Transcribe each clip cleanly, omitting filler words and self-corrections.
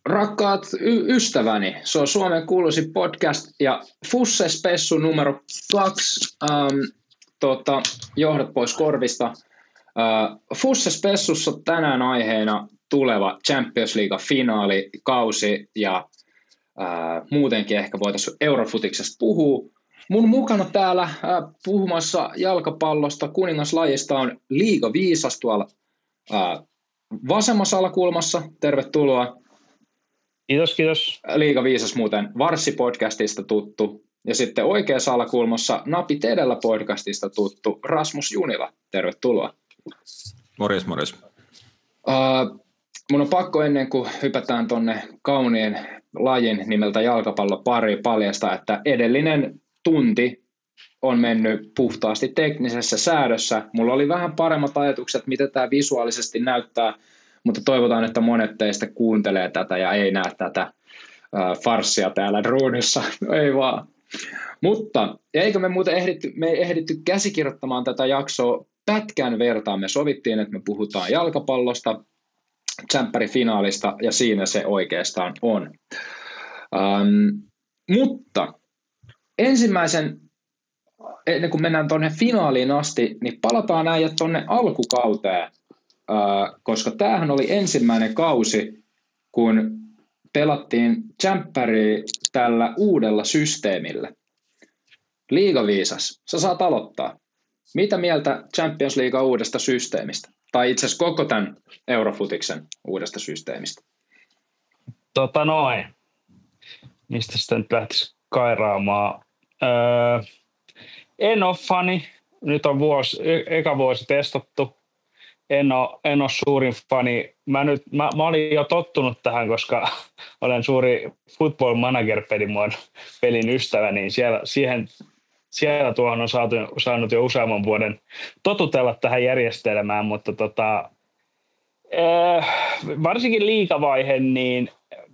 Rakkaat ystäväni, se on Suomen kuuluisin podcast ja Fusse Spessu numero 2, johdot pois korvista. Fusse Spessussa tänään aiheena tuleva Champions League-finaalikausi ja muutenkin ehkä voitaisiin Eurofutiksesta puhua. Mun mukana täällä puhumassa jalkapallosta kuningaslajista on liigaviisas tuolla vasemmassa alakulmassa. Tervetuloa. Kiitos. Liigaviisas muuten Varssi-podcastista tuttu. Ja sitten oikeassa alakulmassa Napit edellä podcastista tuttu Rasmus Junila. Tervetuloa. Morjes. Mun on pakko ennen kuin hypätään tonne kauniin lajin nimeltä jalkapallo pari paljasta, että edellinen tunti on mennyt puhtaasti teknisessä säädössä. Mulla oli vähän paremmat ajatukset, mitä tämä visuaalisesti näyttää, mutta toivotaan, että monet teistä kuuntelee tätä ja ei näe tätä farssia täällä ruudussa. Ei vaan. Mutta eikö me muuten ehditty käsikirjoittamaan tätä jaksoa pätkän vertaan. Me sovittiin, että me puhutaan jalkapallosta, tsemppärifinaalista ja siinä se oikeastaan on. Mutta ensimmäisen, ennen kuin mennään tuonne finaaliin asti, niin palataan näin tuonne alkukauteen, koska tämähän oli ensimmäinen kausi, kun pelattiin tsemppäriä tällä uudella systeemillä. Liigaviisas, sä saat aloittaa. Mitä mieltä Champions League uudesta systeemistä? Tai itse asiassa koko tämän Eurofutiksen uudesta systeemistä? Mistä sitä nyt lähtisi kairaamaan? En ole fani. Nyt on eka vuosi testattu. En ole suurin fani. Mä olin jo tottunut tähän, koska olen suuri Football Manager-pelin ystävä, niin siellä tuohon on saanut jo useamman vuoden totutella tähän järjestelmään, mutta varsinkin liigavaihe, niin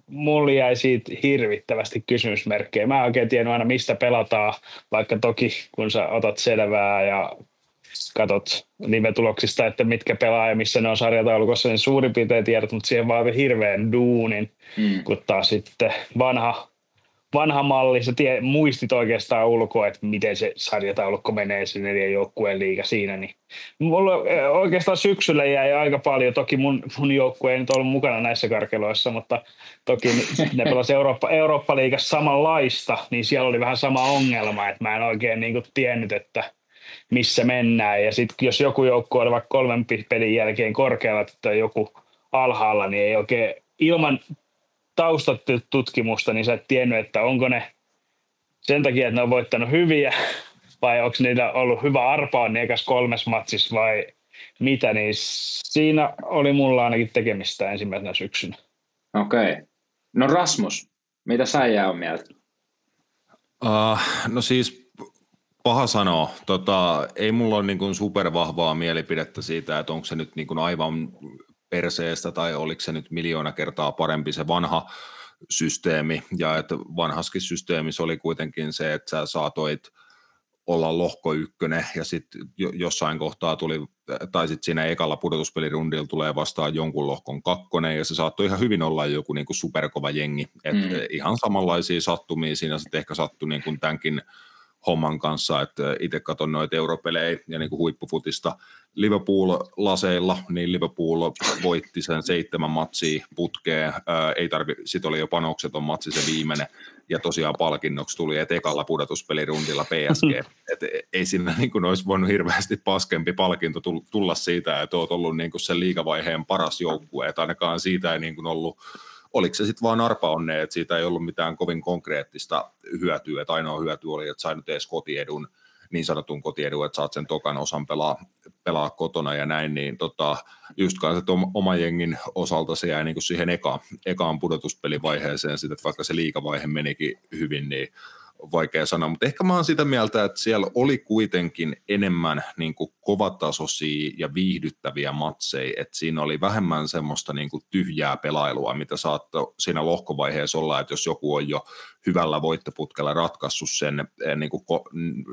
mulla jäi siitä hirvittävästi kysymysmerkkejä. Mä en oikein tiennyt aina, mistä pelataan, vaikka toki kun sä otat selvää ja katot live-tuloksista, että mitkä pelaa ja missä ne on sarjataulukossa, niin suurin piirtein tiedät, mutta siihen vaatii hirveän duunin, kun taas sitten vanha malli, sä muistit oikeastaan ulkoa, että miten se sarjataulukko menee se 4 joukkueen liiga siinä, niin mulla oikeastaan syksyllä jäi aika paljon, toki mun joukkue ei nyt ollut mukana näissä karkeloissa, mutta toki ne pelasi Eurooppa-liigassa samanlaista, niin siellä oli vähän sama ongelma, että mä en oikein niin kuin tiennyt, että missä mennään, ja sitten jos joku joukkue oli vaikka 3 pelin jälkeen korkealla tai joku alhaalla, niin ei oikein ilman taustatutkimusta, niin sä et tiennyt, että onko ne sen takia, että ne on voittanut hyviä, vai onko niillä ollut hyvä arpaa ne ekas 3 matsissa vai mitä, niin siinä oli mulla ainakin tekemistä ensimmäisenä syksynä. Okei. No Rasmus, mitä sä jää on mieltä? No siis paha sanoa. Ei mulla ole niin kuin supervahvaa mielipidettä siitä, että onko se nyt niin kuin aivan perseestä tai oliko se nyt 1,000,000 kertaa parempi se vanha systeemi, ja että vanhaskin systeemissä oli kuitenkin se, että sä saatoit olla lohko 1 ja sitten jossain kohtaa tuli, tai sitten siinä ekalla pudotuspelirundilla tulee vastaan jonkun lohkon 2 ja se saattoi ihan hyvin olla joku niinku superkova jengi, että ihan samanlaisia sattumia siinä sitten ehkä sattui niin kuin tämänkin homman kanssa, että itse katson noita europelejä ja niin kuin huippufutista Liverpool-laseilla, niin Liverpool voitti sen 7 matsia putkeen, sit oli jo panokseton matsi se viimeinen, ja tosiaan palkinnoksi tuli, että ekalla pudotuspelirundilla PSG, että ei siinä niin kuin olisi voinut hirveästi paskempi palkinto tulla siitä, että olet ollut niin kuin sen liigavaiheen paras joukkue, että ainakaan siitä ei niin kuin ollut. Oliko se sitten vaan arpaonne, että siitä ei ollut mitään kovin konkreettista hyötyä, että ainoa hyöty oli, että sai nyt edes kotiedun, niin sanotun kotiedun, että saat sen tokan osan pelaa kotona ja näin, niin just kanssa, että oman jengin osalta se jäi niin kuin siihen ekaan pudotuspelivaiheeseen, sitten, että vaikka se liigavaihe menikin hyvin, niin vaikea sanoa, mutta ehkä mä oon sitä mieltä, että siellä oli kuitenkin enemmän niin kuin kovatasoisia ja viihdyttäviä matseja, että siinä oli vähemmän semmoista niin kuin tyhjää pelailua, mitä saattoi siinä lohkovaiheessa olla, että jos joku on jo hyvällä voittoputkella ratkaissut sen, niin kuin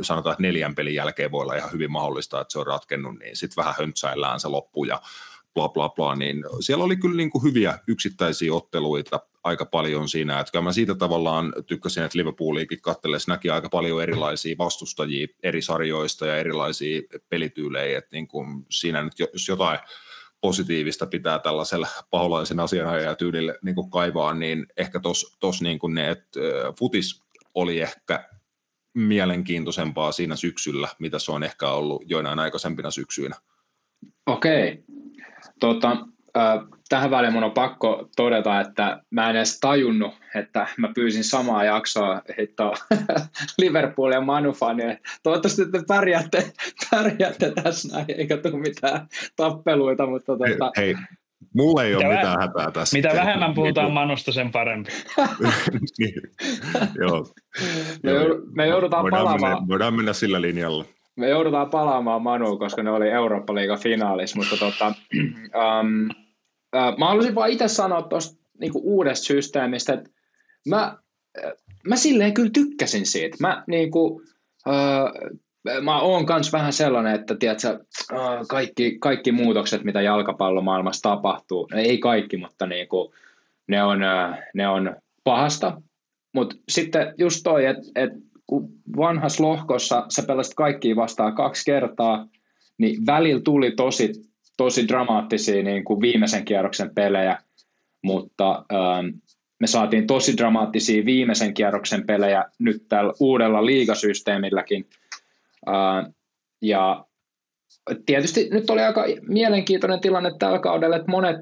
sanotaan, että 4 pelin jälkeen voi olla ihan hyvin mahdollista, että se on ratkennut, niin sitten vähän höntsäillään se loppu ja bla bla bla, niin siellä oli kyllä niin kuin hyviä yksittäisiä otteluita aika paljon siinä, että kyllä mä siitä tavallaan tykkäsin, että Liverpooliakin katsellessa näki aika paljon erilaisia vastustajia eri sarjoista ja erilaisia pelityylejä, että niin kuin siinä nyt jos jotain positiivista pitää tällaisella paholaisen asianajajatyylille niin kuin kaivaa, niin ehkä tos niin kuin ne, että futis oli ehkä mielenkiintoisempaa siinä syksyllä, mitä se on ehkä ollut joinain aikaisempina syksyinä. Okei. Tähän väliin mun on pakko todeta, että mä en edes tajunnut, että mä pyysin samaa jaksoa hittoa Liverpool ja Manu-fanille. Toivottavasti te pärjäätte tässä näin, eikä tule mitään tappeluita. Mutta hei, mulla ei ole mitään hätää tässä. Mitä vähemmän puhutaan Manusta, sen parempi. Joo. Me joudutaan palaamaan. Voidaan mennä sillä linjalla. Me joudutaan palaamaan Manuun, koska ne oli Eurooppa-liigan finaalissa, mutta mä haluaisin vaan itse sanoa tuosta niinku uudesta systeemistä, että mä silleen kyllä tykkäsin siitä. Mä oon kans vähän sellainen, että tiedätkö, kaikki muutokset, mitä jalkapallomaailmassa tapahtuu, ei kaikki, mutta niinku, ne on pahasta. Mutta sitten just toi, että kun vanhassa lohkossa sä pelasit kaikkia vastaan 2 kertaa, niin välillä tuli tosi dramaattisia niin kuin viimeisen kierroksen pelejä, mutta me saatiin tosi dramaattisia viimeisen kierroksen pelejä nyt tällä uudella liigasysteemilläkin. Ja tietysti nyt oli aika mielenkiintoinen tilanne tällä kaudella, että monet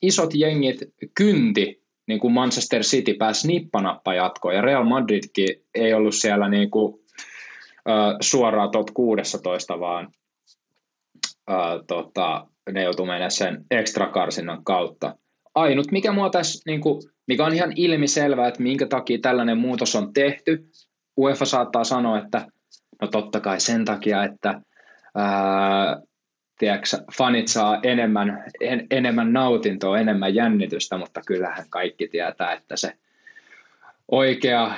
isot jengit kynti, niin kuin Manchester City pääsi nippanappa jatkoon, ja Real Madridkin ei ollut siellä niin kuin, suoraan top 16, vaan ne joutui mennä sen ekstrakarsinnan kautta. Ainut, mikä mua tässä, niin kuin, mikä on ihan ilmiselvää, että minkä takia tällainen muutos on tehty, UEFA saattaa sanoa, että no totta kai sen takia, että tiedätkö, fanit saa enemmän nautintoa, enemmän jännitystä, mutta kyllähän kaikki tietää, että se oikea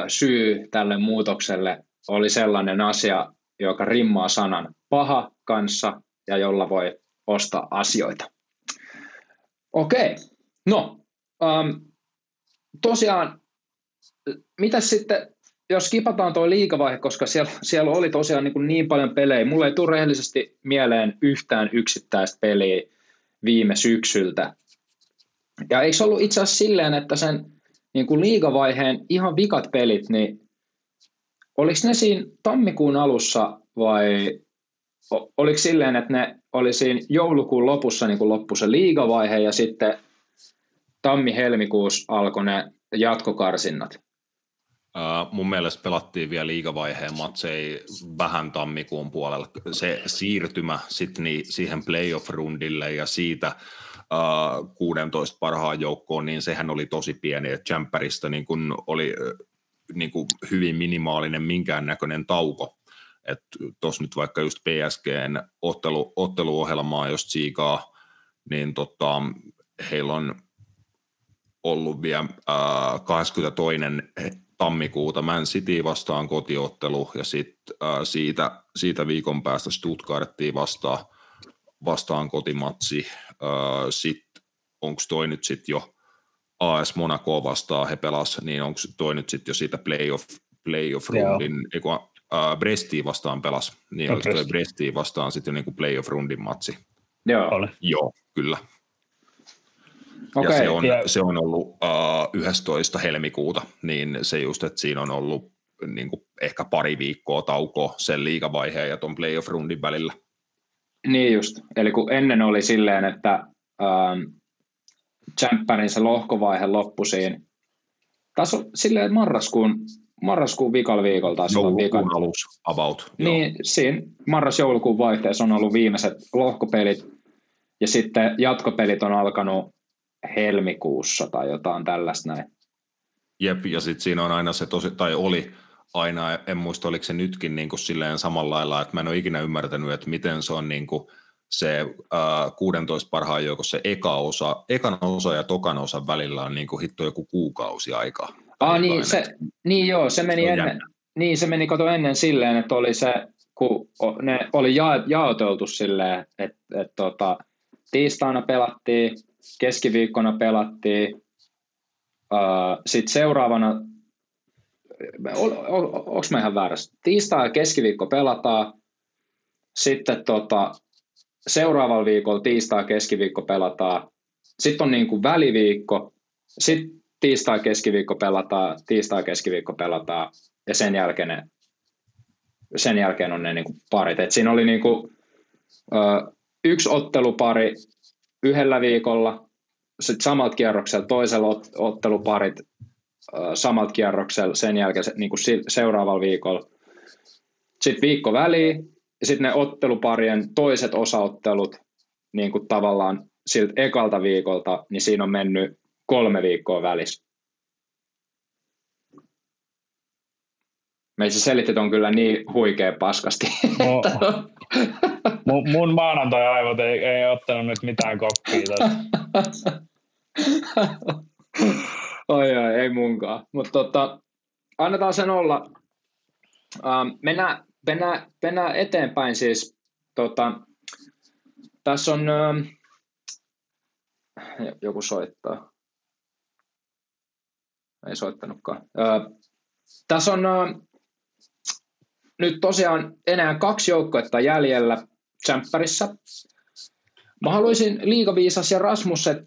syy tälle muutokselle oli sellainen asia, joka rimmaa sanan paha kanssa ja jolla voi ostaa asioita. Okei, no tosiaan, mitäs sitten, jos skipataan tuo liigavaihe, koska siellä oli tosiaan niin paljon pelejä, mulla ei tule rehellisesti mieleen yhtään yksittäistä peliä viime syksyltä. Ja eikö ollut itse asiassa silleen, että sen niin kuin liigavaiheen ihan vikat pelit, niin oliko ne siinä tammikuun alussa vai oliko silleen, että ne oli siinä joulukuun lopussa niin kuin loppui se liigavaihe ja sitten tammi-helmikuussa alkoi ne jatkokarsinnat? Mun mielestä pelattiin vielä liigavaiheen matseja vähän tammikuun puolella. Se siirtymä sitten siihen playoff-rundille ja siitä 16 parhaan joukkoon, niin sehän oli tosi pieni. Jämpäristä niin kun oli niin kun hyvin minimaalinen minkäännäköinen tauko. Tuossa nyt vaikka just PSGn otteluohjelmaa, jos tsiikaa, niin heillä on ollut vielä 22. tammikuuta Man City vastaan kotiottelu ja sitten siitä viikon päästä Stuttgarttiin vastaan kotimatsi. Sitten onko toi nyt sitten jo AS Monaco vastaan he pelasivat, niin onko toi nyt sitten jo siitä playoff-rundin, Brestiin vastaan pelasi, niin oliko toi Brestiin vastaan sitten jo niinku playoff-rundin matsi? Joo, kyllä. Okay. Ja se on ollut 11. helmikuuta, niin se just, että siinä on ollut niin kuin ehkä pari viikkoa taukoa sen liigavaiheen ja ton playoff-rundin välillä. Niin just, eli kun ennen oli silleen, että Championin se lohkovaihe loppui siinä, taas on silleen marraskuun viikolla viikolta. Joulukuun alus, about. Niin, siinä marras-joulukuun vaihteessa on ollut viimeiset lohkopelit, ja sitten jatkopelit on alkanut helmikuussa tai jotain tällaista näin. Jep, ja sitten siinä on aina se oli aina, en muista oliko se nytkin niin kuin silleen samalla lailla, että mä en ole ikinä ymmärtänyt, että miten se on niin kuin se 16 parhaan joukossa se ekan osa ja tokan osan välillä on niin kuin hitto joku kuukausi aikaa. Se meni ennen. Niin, se meni ennen silleen, että oli se, kun ne oli jaoteltu silleen, että tiistaina pelattiin, keskiviikkona pelattiin, Sitten seuraavana, onko mä ihan väärässä? Tiistai ja keskiviikko pelataan, sitten seuraavalla viikolla tiistai ja keskiviikko pelataan, sitten on niin kuin väliviikko, sitten tiistai ja keskiviikko pelataan, ja sen jälkeen on ne niin kuin parit. Et siinä oli niin kuin, yksi ottelupari yhdellä viikolla, sitten samalta kierroksella toisella otteluparit samalta kierroksella, sen jälkeen niin kuin seuraavalla viikolla. Sitten viikko väliin, ja sitten ne otteluparien toiset osaottelut niin kuin tavallaan siltä ekalta viikolta, niin siinä on mennyt 3 viikkoa välissä. Meitä selitit on kyllä niin huikea paskasti. Mun maanantai-aivot ei ottanut nyt mitään koppia tästä. Oi, ei munkaan. Mutta annetaan sen olla. Mennään eteenpäin siis. Tässä on joku soittaa. Ei soittanutkaan. Tässä on nyt tosiaan enää 2 joukkuetta jäljellä Tsemppärissä. Mä haluaisin Liigaviisas ja Rasmus, että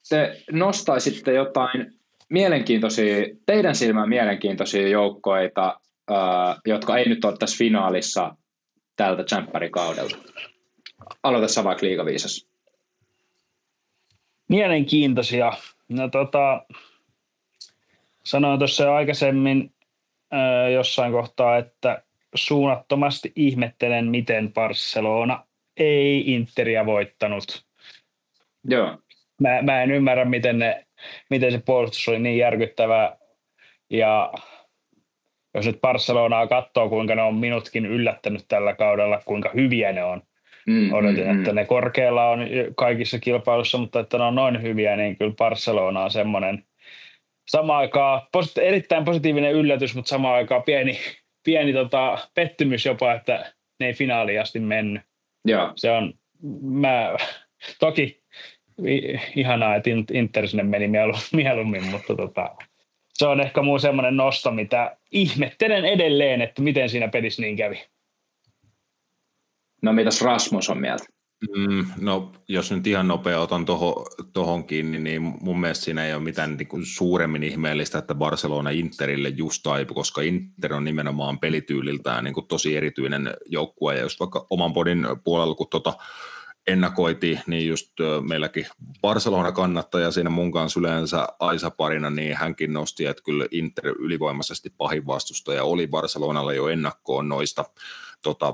te nostaisitte jotain mielenkiintoisia, teidän silmään mielenkiintoisia joukkoita, jotka ei nyt ole tässä finaalissa tältä Tsemppärikaudelta. Aloita sä vaikka Liigaviisas. Mielenkiintoisia. No sanoin tuossa jo aikaisemmin jossain kohtaa, että suunnattomasti ihmettelen, miten Barcelona ei Interiä voittanut. Joo. Mä en ymmärrä, miten se puolustus oli niin järkyttävää. Ja jos nyt Barcelonaa katsoo, kuinka ne on minutkin yllättänyt tällä kaudella, kuinka hyviä ne on. Odotin, että ne korkealla on kaikissa kilpailussa, mutta että ne on noin hyviä, niin kyllä Barcelona on semmoinen samaan aikaan erittäin positiivinen yllätys, mutta samaan aikaan pieni pettymys jopa, että ne ei finaaliin asti mennyt. Joo. Se on, toki ihanaa, että Inter sinne meni mieluummin, mutta se on ehkä muu semmoinen nosto, mitä ihmettelen edelleen, että miten siinä pelissä niin kävi. No mitäs Rasmus on mieltä? No jos nyt ihan nopea otan tohon kiinni, niin mun mielestä siinä ei ole mitään niin kuin suuremmin ihmeellistä, että Barcelona Interille just taipui, koska Inter on nimenomaan pelityyliltään niin kuin tosi erityinen joukkue, ja just vaikka oman podin puolella, kun ennakoitiin, niin just meilläkin Barcelona-kannattaja siinä mun kanssa yleensä Aisa-parina, niin hänkin nosti, että kyllä Inter ylivoimaisesti pahin vastustaja oli Barcelonalla jo ennakkoon noista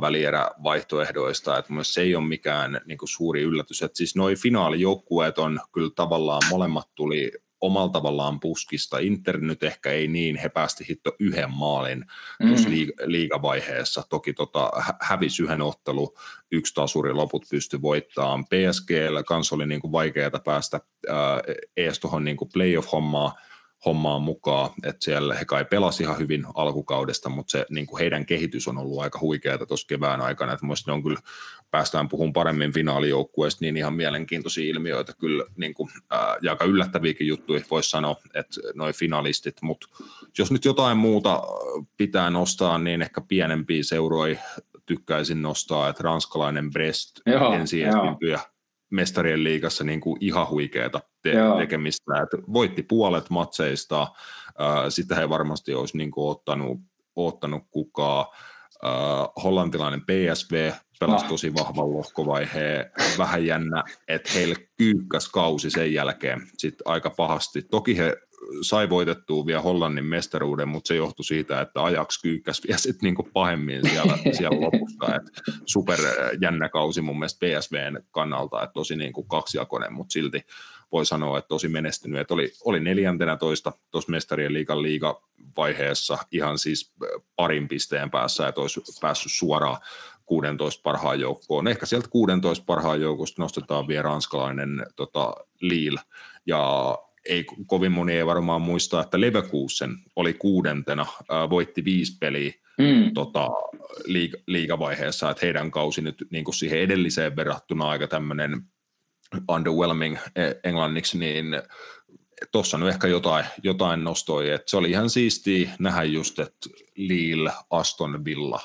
välierävaihtoehdoista, että se ei ole mikään niin kuin suuri yllätys, että siis noi finaalijoukkueet on kyllä tavallaan molemmat tuli omalla tavallaan puskista. Inter nyt ehkä ei niin, he päästi hitto 1 maalin tuossa liigavaiheessa. Toki hävisi 1 ottelu, 1 tasuri, loput pystyi voittamaan. PSG:llä kanssa oli niin kuin vaikeaa päästä ees tuohon niin kuin playoff-hommaan mukaan, että siellä he kai pelasi ihan hyvin alkukaudesta, mutta se niin kuin heidän kehitys on ollut aika huikeaa tuossa kevään aikana, että mielestäni on kyllä, päästään puhumaan paremmin finaalijoukkueesta, niin ihan mielenkiintoisia ilmiöitä kyllä, niin kuin, ja aika yllättäviäkin juttuja voisi sanoa, että noi finalistit, mutta jos nyt jotain muuta pitää nostaa, niin ehkä pienempiä seuroja tykkäisin nostaa, että ranskalainen Brest ensin esiintyjä mestarien liigassa niin kuin ihan huikeata tekemistä, että voitti puolet matseista, sitä he varmasti olisi niin kuin ottanut kukaan. Hollantilainen PSV pelasi tosi vahvan lohkovaiheen, vähän jännä, että heille kyykkäs kausi sen jälkeen sitten aika pahasti. Toki he sai voitettua vielä Hollannin mestaruuden, mutta se johtui siitä, että Ajax kyykkäs vielä sitten niinku pahemmin siellä lopussa. Et super jännä kausi mun mielestä PSVn kannalta, että tosi niinku kaksijakoinen, mutta silti voi sanoa, että tosi menestynyt. Et oli 14 tuossa mestarien liigavaiheessa ihan siis parin pisteen päässä, että olisi päässyt suoraan 16 parhaan joukkoon. Ehkä sieltä 16 parhaan joukosta nostetaan vielä ranskalainen Lille, ja ei kovin moni ei varmaan muista, että Leverkusen oli 6. voitti 5 peliä liigavaiheessa, että heidän kausi nyt niin kuin siihen edelliseen verrattuna aika tämmöinen underwhelming englanniksi, niin tuossa nyt ehkä jotain nostoi, että se oli ihan siistiä nähdä just, että Lille, Aston Villa,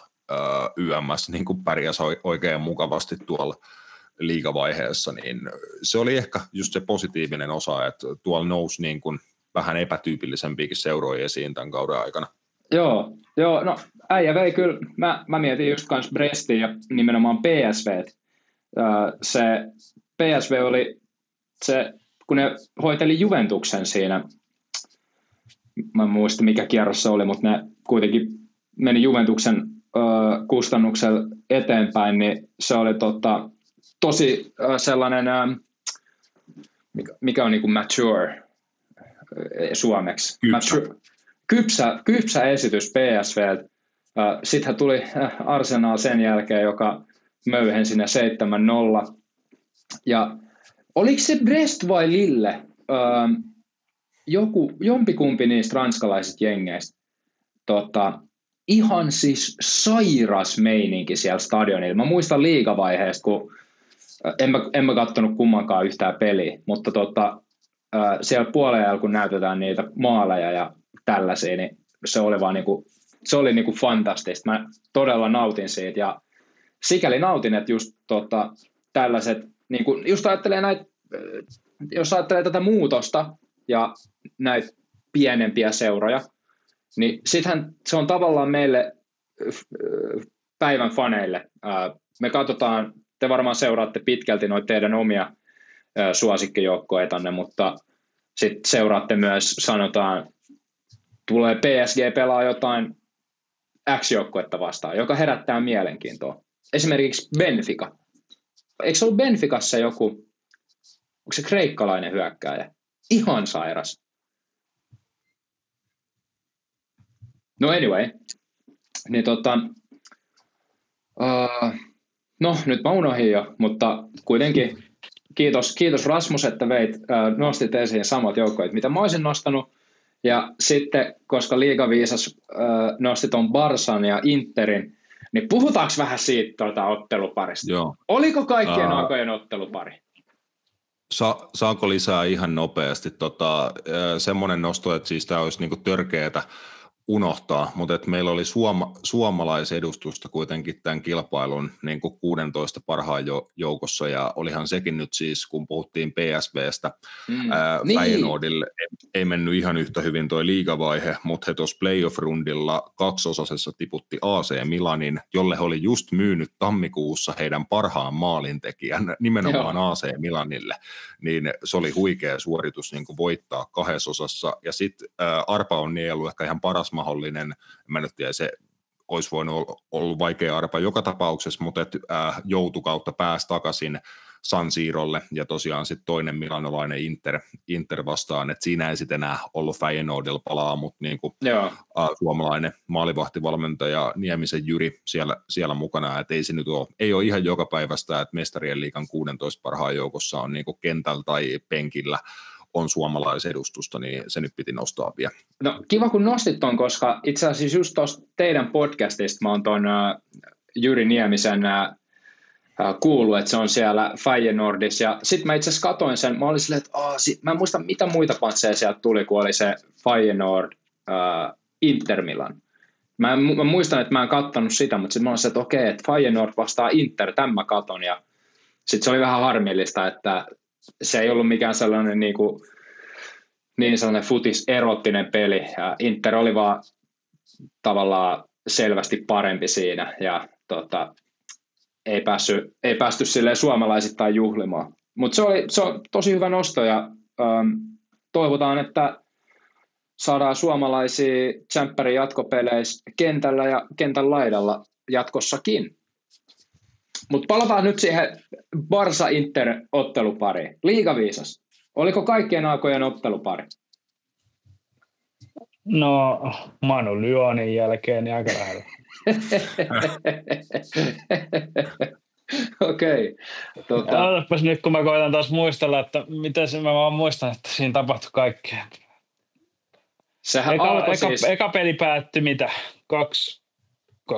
YMS niin kuin pärjäsi oikein mukavasti tuolla liigavaiheessa, niin se oli ehkä just se positiivinen osa, että tuolla nousi niin kuin vähän epätyypillisempiäkin seuroja esiin tämän kauden aikana. Joo, no äijä vei kyllä, mä mietin just kans Brestin ja nimenomaan PSV. Se PSV oli se, kun ne hoiteli Juventuksen siinä, mä en muista mikä kierros se oli, mutta ne kuitenkin meni Juventuksen kustannuksella eteenpäin, niin se oli tosi sellainen, mikä on niin kuin mature suomeksi. Kypsä esitys PSV. Sitten tuli Arsenal sen jälkeen, joka möyhen sinne 7-0. Ja oliko se Brest vai Lille? Jompikumpi niistä ranskalaisista jengeistä. Ihan siis sairas meininki siellä stadionilla. Mä muistan liigavaiheesta, kun en mä kattonut kummankaan yhtään peliä, mutta siellä puolella, kun näytetään niitä maaleja ja tällaisia, niin se oli vaan se oli niinku fantastista. Mä todella nautin siitä ja sikäli nautin, että just tällaiset, niinku, just ajattelee näitä, jos ajattelee tätä muutosta ja näitä pienempiä seuroja, niin sittenhän se on tavallaan meille päivän faneille. Me katsotaan, te varmaan seuraatte pitkälti noita teidän omia suosikkijoukkoitanne, mutta sitten seuraatte myös, sanotaan, tulee PSG pelaa jotain X-joukkuetta vastaan, joka herättää mielenkiintoa. Esimerkiksi Benfica. Eikö se ollut Benficassa joku, onko se kreikkalainen hyökkääjä? Ihan sairas. No anyway, niin no nyt mä unohdin jo, mutta kuitenkin kiitos Rasmus, että nostit esiin samat joukkoja, mitä mä olisin nostanut. Ja sitten, koska liigaviisas nosti ton Barsan ja Interin, niin puhutaanko vähän siitä otteluparista? Joo. Oliko kaikkien aikojen ottelupari? Saanko lisää ihan nopeasti? Semmoinen nosto, että siis tämä olisi niinku törkeätä unohtaa, mutta että meillä oli suomalaisedustusta kuitenkin tämän kilpailun niin kuin 16 parhaan joukossa, ja olihan sekin nyt siis, kun puhuttiin PSVstä, Feyenoordille ei mennyt ihan yhtä hyvin toi liigavaihe, mutta he tuossa playoff-rundilla kaksosaisessa tiputti AC Milanin, jolle he oli just myynyt tammikuussa heidän parhaan maalintekijän nimenomaan AC Milanille, niin se oli huikea suoritus niin kuin voittaa kahdesosassa, ja sitten arpa on nielu ehkä ihan paras mahdollinen, mä nyt tiedä, se olisi voinut olla vaikea arpa joka tapauksessa, mutta joutu kautta pääsi takaisin San Sirolle, ja tosiaan sitten toinen milanolainen Inter vastaan, että siinä ei sitten enää ollut Feyenoordilla palaa, mutta niin kuin, suomalainen maalivahtivalmentaja Niemisen Jyri siellä mukana, että ei se nyt ole ihan joka päivästä, että Mestarien liigan 16 parhaan joukossa on niin kuin kentällä tai penkillä on suomalaisedustusta, niin se nyt piti nostaa vielä. No kiva kun nostit ton, koska itse asiassa just tuosta teidän podcastista mä oon ton Jyri Niemisen kuullut, että se on siellä Feyenoordissa, ja sitten mä itse asiassa katoin sen, mä olin silleen, että mä en muista mitä muita patseja sieltä tuli, kun oli se Feyenoord Inter Milan. Mä muistan, että mä en kattonut sitä, mutta sitten mä olin silleen, että okei, että Feyenoord vastaa Inter, tämän mä katon, ja sitten se oli vähän harmillista, että se ei ollut mikään sellainen niin sellainen futis-erottinen peli. Ja Inter oli vaan tavallaan selvästi parempi siinä ja ei päästy silleen suomalaisittain juhlimaan. Mutta se on tosi hyvä nosto ja toivotaan, että saadaan suomalaisia tsemppärin jatkopeleissä kentällä ja kentän laidalla jatkossakin. Mutta palataan nyt siihen Barsa-Inter-ottelupariin. Liigaviisas. Oliko kaikkien aikojen ottelupari? No, Manu Lyonin jälkeen niin aika lähellä. Okei. Otapas nyt, kun mä koitan taas muistella, että miten se, mä vaan muistan, että siinä tapahtui kaikkea. Sehän alkoi siis... Eka peli päättyi mitä? 2-2?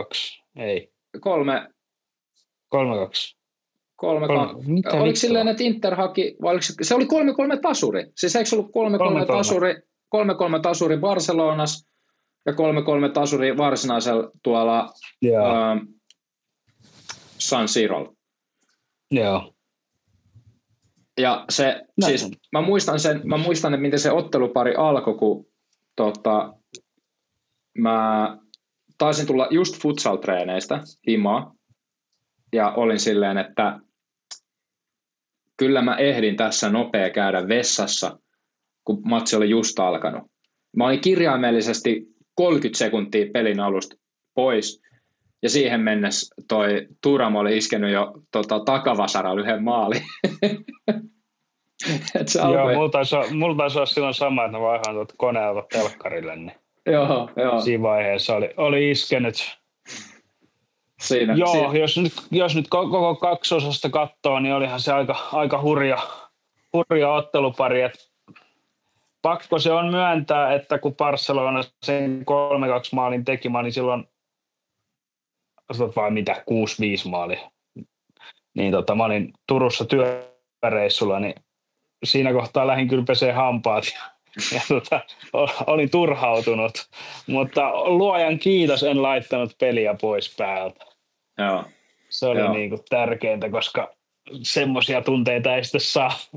Ei. 3-2. Oliko silleen, että Inter haki, vai se oli 3-3 tasuri? Siis eikö se ollut 3-3 tasuri Barcelonassa ja 3-3 tasuri varsinaisella tuolla San Sirolla? Joo. Ja se, siis mä muistan, että miten se ottelupari alkoi, kun mä taisin tulla just futsal-treeneistä himaa, ja olin silleen, että kyllä mä ehdin tässä nopea käydä vessassa, kun matsi oli just alkanut. Mä olin kirjaimellisesti 30 sekuntia pelin alusta pois, ja siihen mennessä toi Thuram oli iskenyt jo takavasaralla yhden maalin. Joo, mulla taisi olla silloin sama, että mä vaihan tuot koneelta telkkarille, niin joo. Siinä vaiheessa oli iskenyt. Siinä. Jos nyt koko kaksosasta katsoo, niin olihan se aika hurja ottelupari. Et pakko se on myöntää, että kun Barcelona sen 3-2 maalin teki, mä olin silloin vai mitä, 6-5 maalia. Niin mä olin Turussa työreissulla, niin siinä kohtaa lähdin kyllä pesee hampaat ja olin turhautunut, mutta luojan kiitos en laittanut peliä pois päältä. Joo. Se oli niinku tärkeintä, koska semmoisia tunteita ei sitten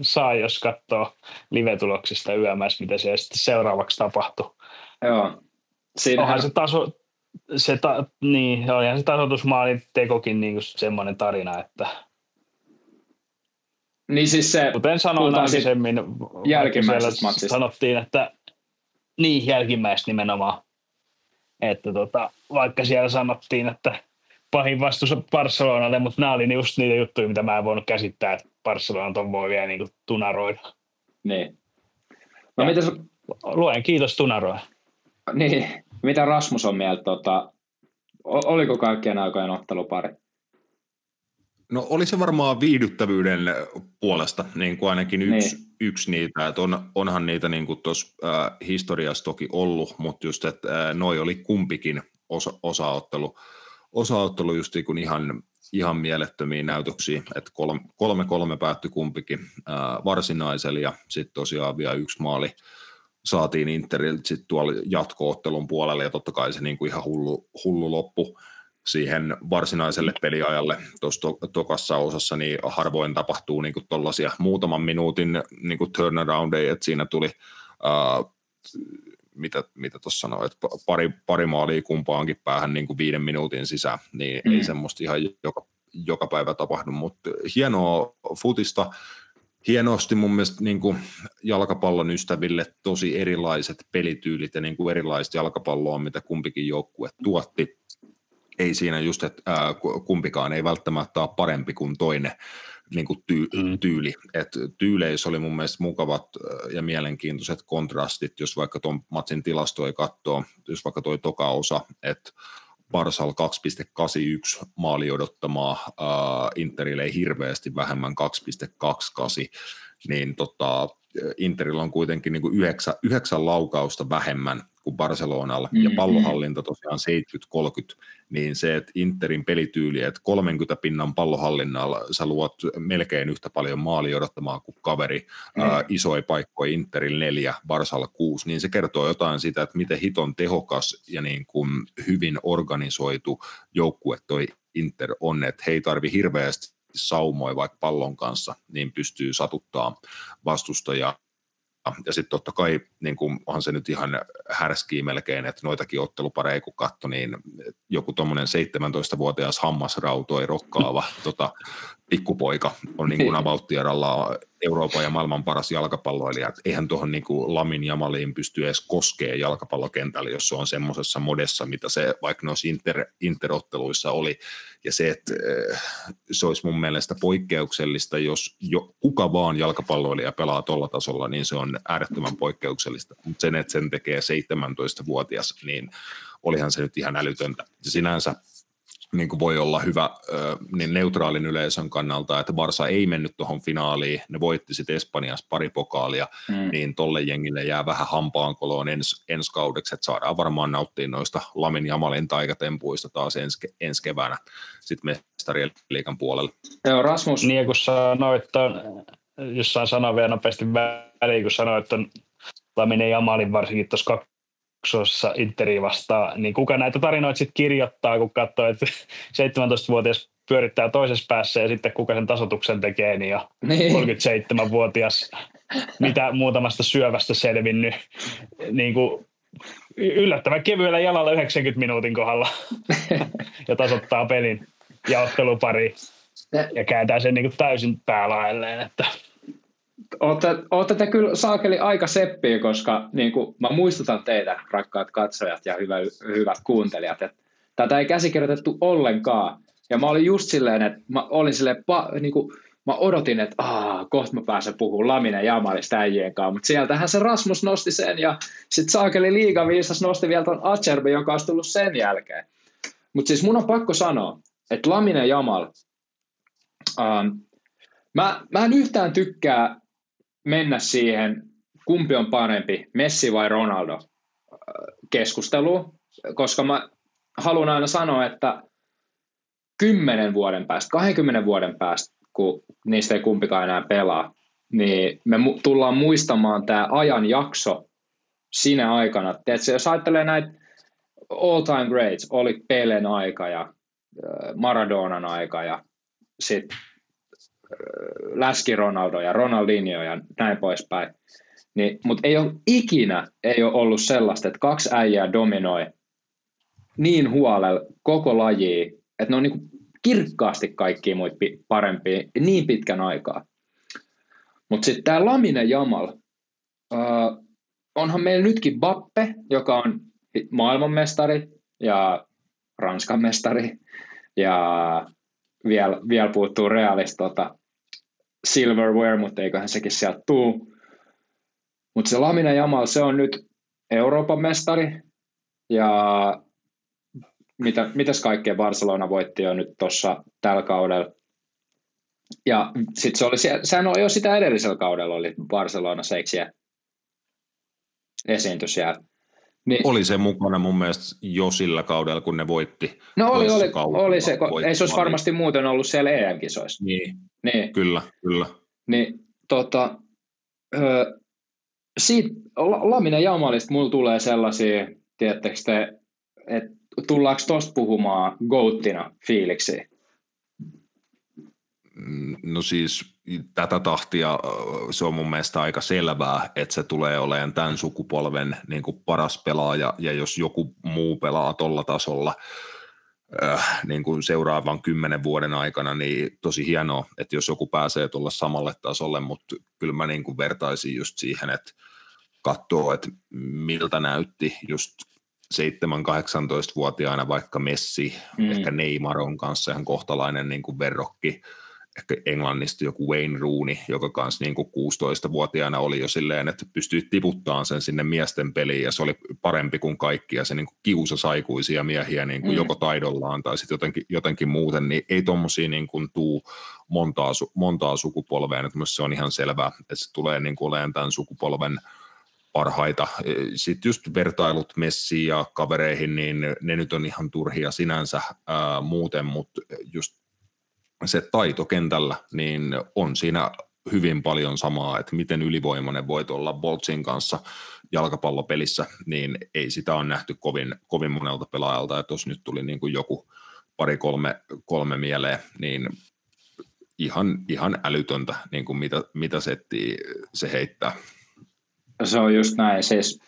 saa jos katsoo live-tuloksista yömässä, mitä se sitten seuraavaksi tapahtuu. Joo. Onhan se tasoitusmaalin tekokin niinku semmoinen tarina, että niin siis se, kuten sanoin aikaisemmin, jälkimmäisestä matsista. Sanottiin, että niin jälkimmäistä nimenomaan, että vaikka siellä sanottiin, että pahin vastus Barcelonalle, mutta nämä oli just niitä juttuja, mitä mä en voinut käsittää, että Barcelona ton voi vielä niin kuin tunaroida. Niin. No, luen kiitos tunaroida. Niin, mitä Rasmus on mieltä, oliko kaikkien aikojen ottelupari? No oli se varmaan viihdyttävyyden puolesta, niin kuin ainakin yksi niitä, että onhan niitä niin kuin tuossa historiassa toki ollut, mutta just, että noi oli kumpikin osaottelu just niin kuin ihan mielettömiä näytöksiä, että 3-3 päättyi kumpikin varsinaisella ja sitten tosiaan vielä yksi maali saatiin Interiltä sitten tuolla jatko-ottelun puolelle ja totta kai se niin kuin ihan hullu loppu siihen varsinaiselle peliajalle tuossa tokassa osassa, niin harvoin tapahtuu niin tuollaisia muutaman minuutin niin turnaroundeja, että siinä tuli, mitä tuossa sanoi, että pari maalia kumpaankin päähän niin 5 minuutin sisään, niin ei semmoista ihan joka päivä tapahdu, mutta hienoa futista, hienosti mun mielestä niin kuin jalkapallon ystäville tosi erilaiset pelityylit ja niin kuin erilaiset jalkapalloa, mitä kumpikin joukkue tuotti. Ei siinä just, että kumpikaan ei välttämättä ole parempi kuin toinen niin kuin tyyli. Et tyyleissä oli mun mielestä mukavat ja mielenkiintoiset kontrastit, jos vaikka tuon matsin tilastoja katsoo, jos vaikka toi toka osa, että Barsal 2,81 maali odottamaa, Interille ei hirveästi vähemmän 2,28, niin Interillä on kuitenkin niin kuin 9 laukausta vähemmän kuin Barcelonalla, ja pallohallinta tosiaan 70-30, niin se, että Interin pelityyli, että 30 pinnan pallohallinnalla sä luot melkein yhtä paljon maali odottamaa kuin kaveri, isoja paikkoja Interillä 4, Barsalla 6, niin se kertoo jotain siitä, että miten hiton tehokas ja niin kuin hyvin organisoitu joukkue toi Inter on, että he ei tarvi hirveästi saumoja vaikka pallon kanssa, niin pystyy satuttaa vastustajaa. Ja sitten totta kai, niin kuin onhan se nyt ihan härskiä melkein, että noitakin ottelupareja kun katsoi, niin joku tuommoinen 17-vuotias hammasrautoi rokkaava pikkupoika on niin kuin about-tieralla Euroopan ja maailman paras jalkapalloilija. Eihän tuohon niin kuin Lamin Jamaliin pysty edes koskee jalkapallokentällä, jos se on semmoisessa modessa, mitä se vaikka noissa interotteluissa oli. Ja se, että se olisi mun mielestä poikkeuksellista, jos kuka vaan jalkapalloilija pelaa tuolla tasolla, niin se on äärettömän poikkeuksellista. Mutta sen, että sen tekee 17-vuotias, niin olihan se nyt ihan älytöntä. Ja sinänsä niin kuin voi olla hyvä niin neutraalin yleisön kannalta, että Barça ei mennyt tuohon finaaliin, ne voitti sitten Espanjassa pari pokaalia, niin tolle jengille jää vähän hampaankoloon ensi kaudeksi, että saadaan varmaan nauttia noista Lamin Jamalin taikatempuista taas ensi keväänä sitten mestarien liigan puolella. Joo, Rasmus. Niin, kun sanoit, jossain sanoa vielä nopeasti väliin, kun sanoit, että Lamine Jamalin varsinkin tuossa kaksossa Interi vastaan, niin kuka näitä tarinoita sitten kirjoittaa, kun katsoo, että 17-vuotias pyörittää toisessa päässä ja sitten kuka sen tasoituksen tekee, niin jo 37-vuotias, mitä muutamasta syövästä selvinnyt, niin kuin yllättävän kevyellä jalalla 90 minuutin kohdalla ja tasoittaa pelin ja ottelupari ja kääntää sen niin kuin täysin päälaelleen, että Olette te kyllä saakeli aika seppiä, koska niin kuin, mä muistutan teitä, rakkaat katsojat ja hyvät kuuntelijat, että tätä ei käsikirjoitettu ollenkaan. Ja mä olin just silleen, että mä olin silleen, niin kuin, mä odotin, että kohta mä pääsen puhumaan Lamine Jamalista äijien kanssa, mutta sieltähän se Rasmus nosti sen ja sitten saakeli liigaviisas nosti vielä ton Acerbi, joka olisi tullut sen jälkeen. Mutta siis mun on pakko sanoa, että Lamine Jamal, mä en yhtään tykkää mennä siihen, kumpi on parempi, Messi vai Ronaldo keskusteluun, koska mä haluan aina sanoa, että 10 vuoden päästä, 20 vuoden päästä, kun niistä ei kumpikaan enää pelaa, niin me tullaan muistamaan tämä ajanjakso siinä aikana. Tiedätkö, jos ajattelee näitä all-time greats, oli Pelen aika ja Maradonan aika ja sitten Läski Ronaldo ja Ronaldinho ja näin poispäin. Niin, mutta ei ole ikinä ollut sellaista, että kaksi äijää dominoi niin huolella koko lajia, että ne on niinku kirkkaasti kaikkia muita parempia niin pitkän aikaa. Mutta sitten tämä Lamine Jamal, onhan meillä nytkin Bappe, joka on maailmanmestari ja Ranskan mestari ja vielä puuttuu Realista silverware, mutta eiköhän sekin sieltä tuu. Mutta se Lamine Jamal, se on nyt Euroopan mestari ja mitäs kaikkea Barcelona voitti jo nyt tuossa tällä kaudella. Ja sitten sehän oli jo sitä edellisellä kaudella, oli Barcelona seiksiä esiintyi siellä. Niin, oli se mukana mun mielestä jo sillä kaudella, kun ne voitti. No oli se, ei se olisi varmasti muuten ollut siellä EM-kisoissa. Niin. Kyllä. Niin, siitä Lamine Jamalista mulla tulee sellaisia, tiedättekö te, että tullaanko tuosta puhumaan GOATina fiiliksiä? No siis tätä tahtia se on mun mielestä aika selvää, että se tulee olemaan tämän sukupolven niin kuin paras pelaaja, ja jos joku muu pelaa tuolla tasolla niin kuin seuraavan 10 vuoden aikana, niin tosi hienoa, että jos joku pääsee tulla samalle tasolle, mutta kyllä mä niin kuin vertaisin just siihen, että katsoo, että miltä näytti just 7-18-vuotiaana vaikka Messi, ehkä Neymar on kanssa ihan kohtalainen niin kuin verrokki, ehkä Englannista joku Wayne Rooney, joka kanssa niin kuin 16-vuotiaana oli jo silleen, että pystyi tiputtamaan sen sinne miesten peliin, ja se oli parempi kuin kaikki, ja se niin kuin kiusasi aikuisia miehiä niin kuin joko taidollaan tai sitten jotenkin muuten, niin ei tommosia niin kuin tuu montaa sukupolvea, että se on ihan selvää, että se tulee niin kuin olemaan tämän sukupolven parhaita. Sitten just vertailut Messiin ja kavereihin, niin ne nyt on ihan turhia sinänsä muuten, mutta just se taito kentällä, niin on siinä hyvin paljon samaa, että miten ylivoimainen voit olla Boltsin kanssa jalkapallopelissä, niin ei sitä ole nähty kovin monelta pelaajalta, että jos nyt tuli niin kuin joku 2-3 mieleen, niin ihan älytöntä, niin kuin mitä settiä se heittää. Se on just näin, siis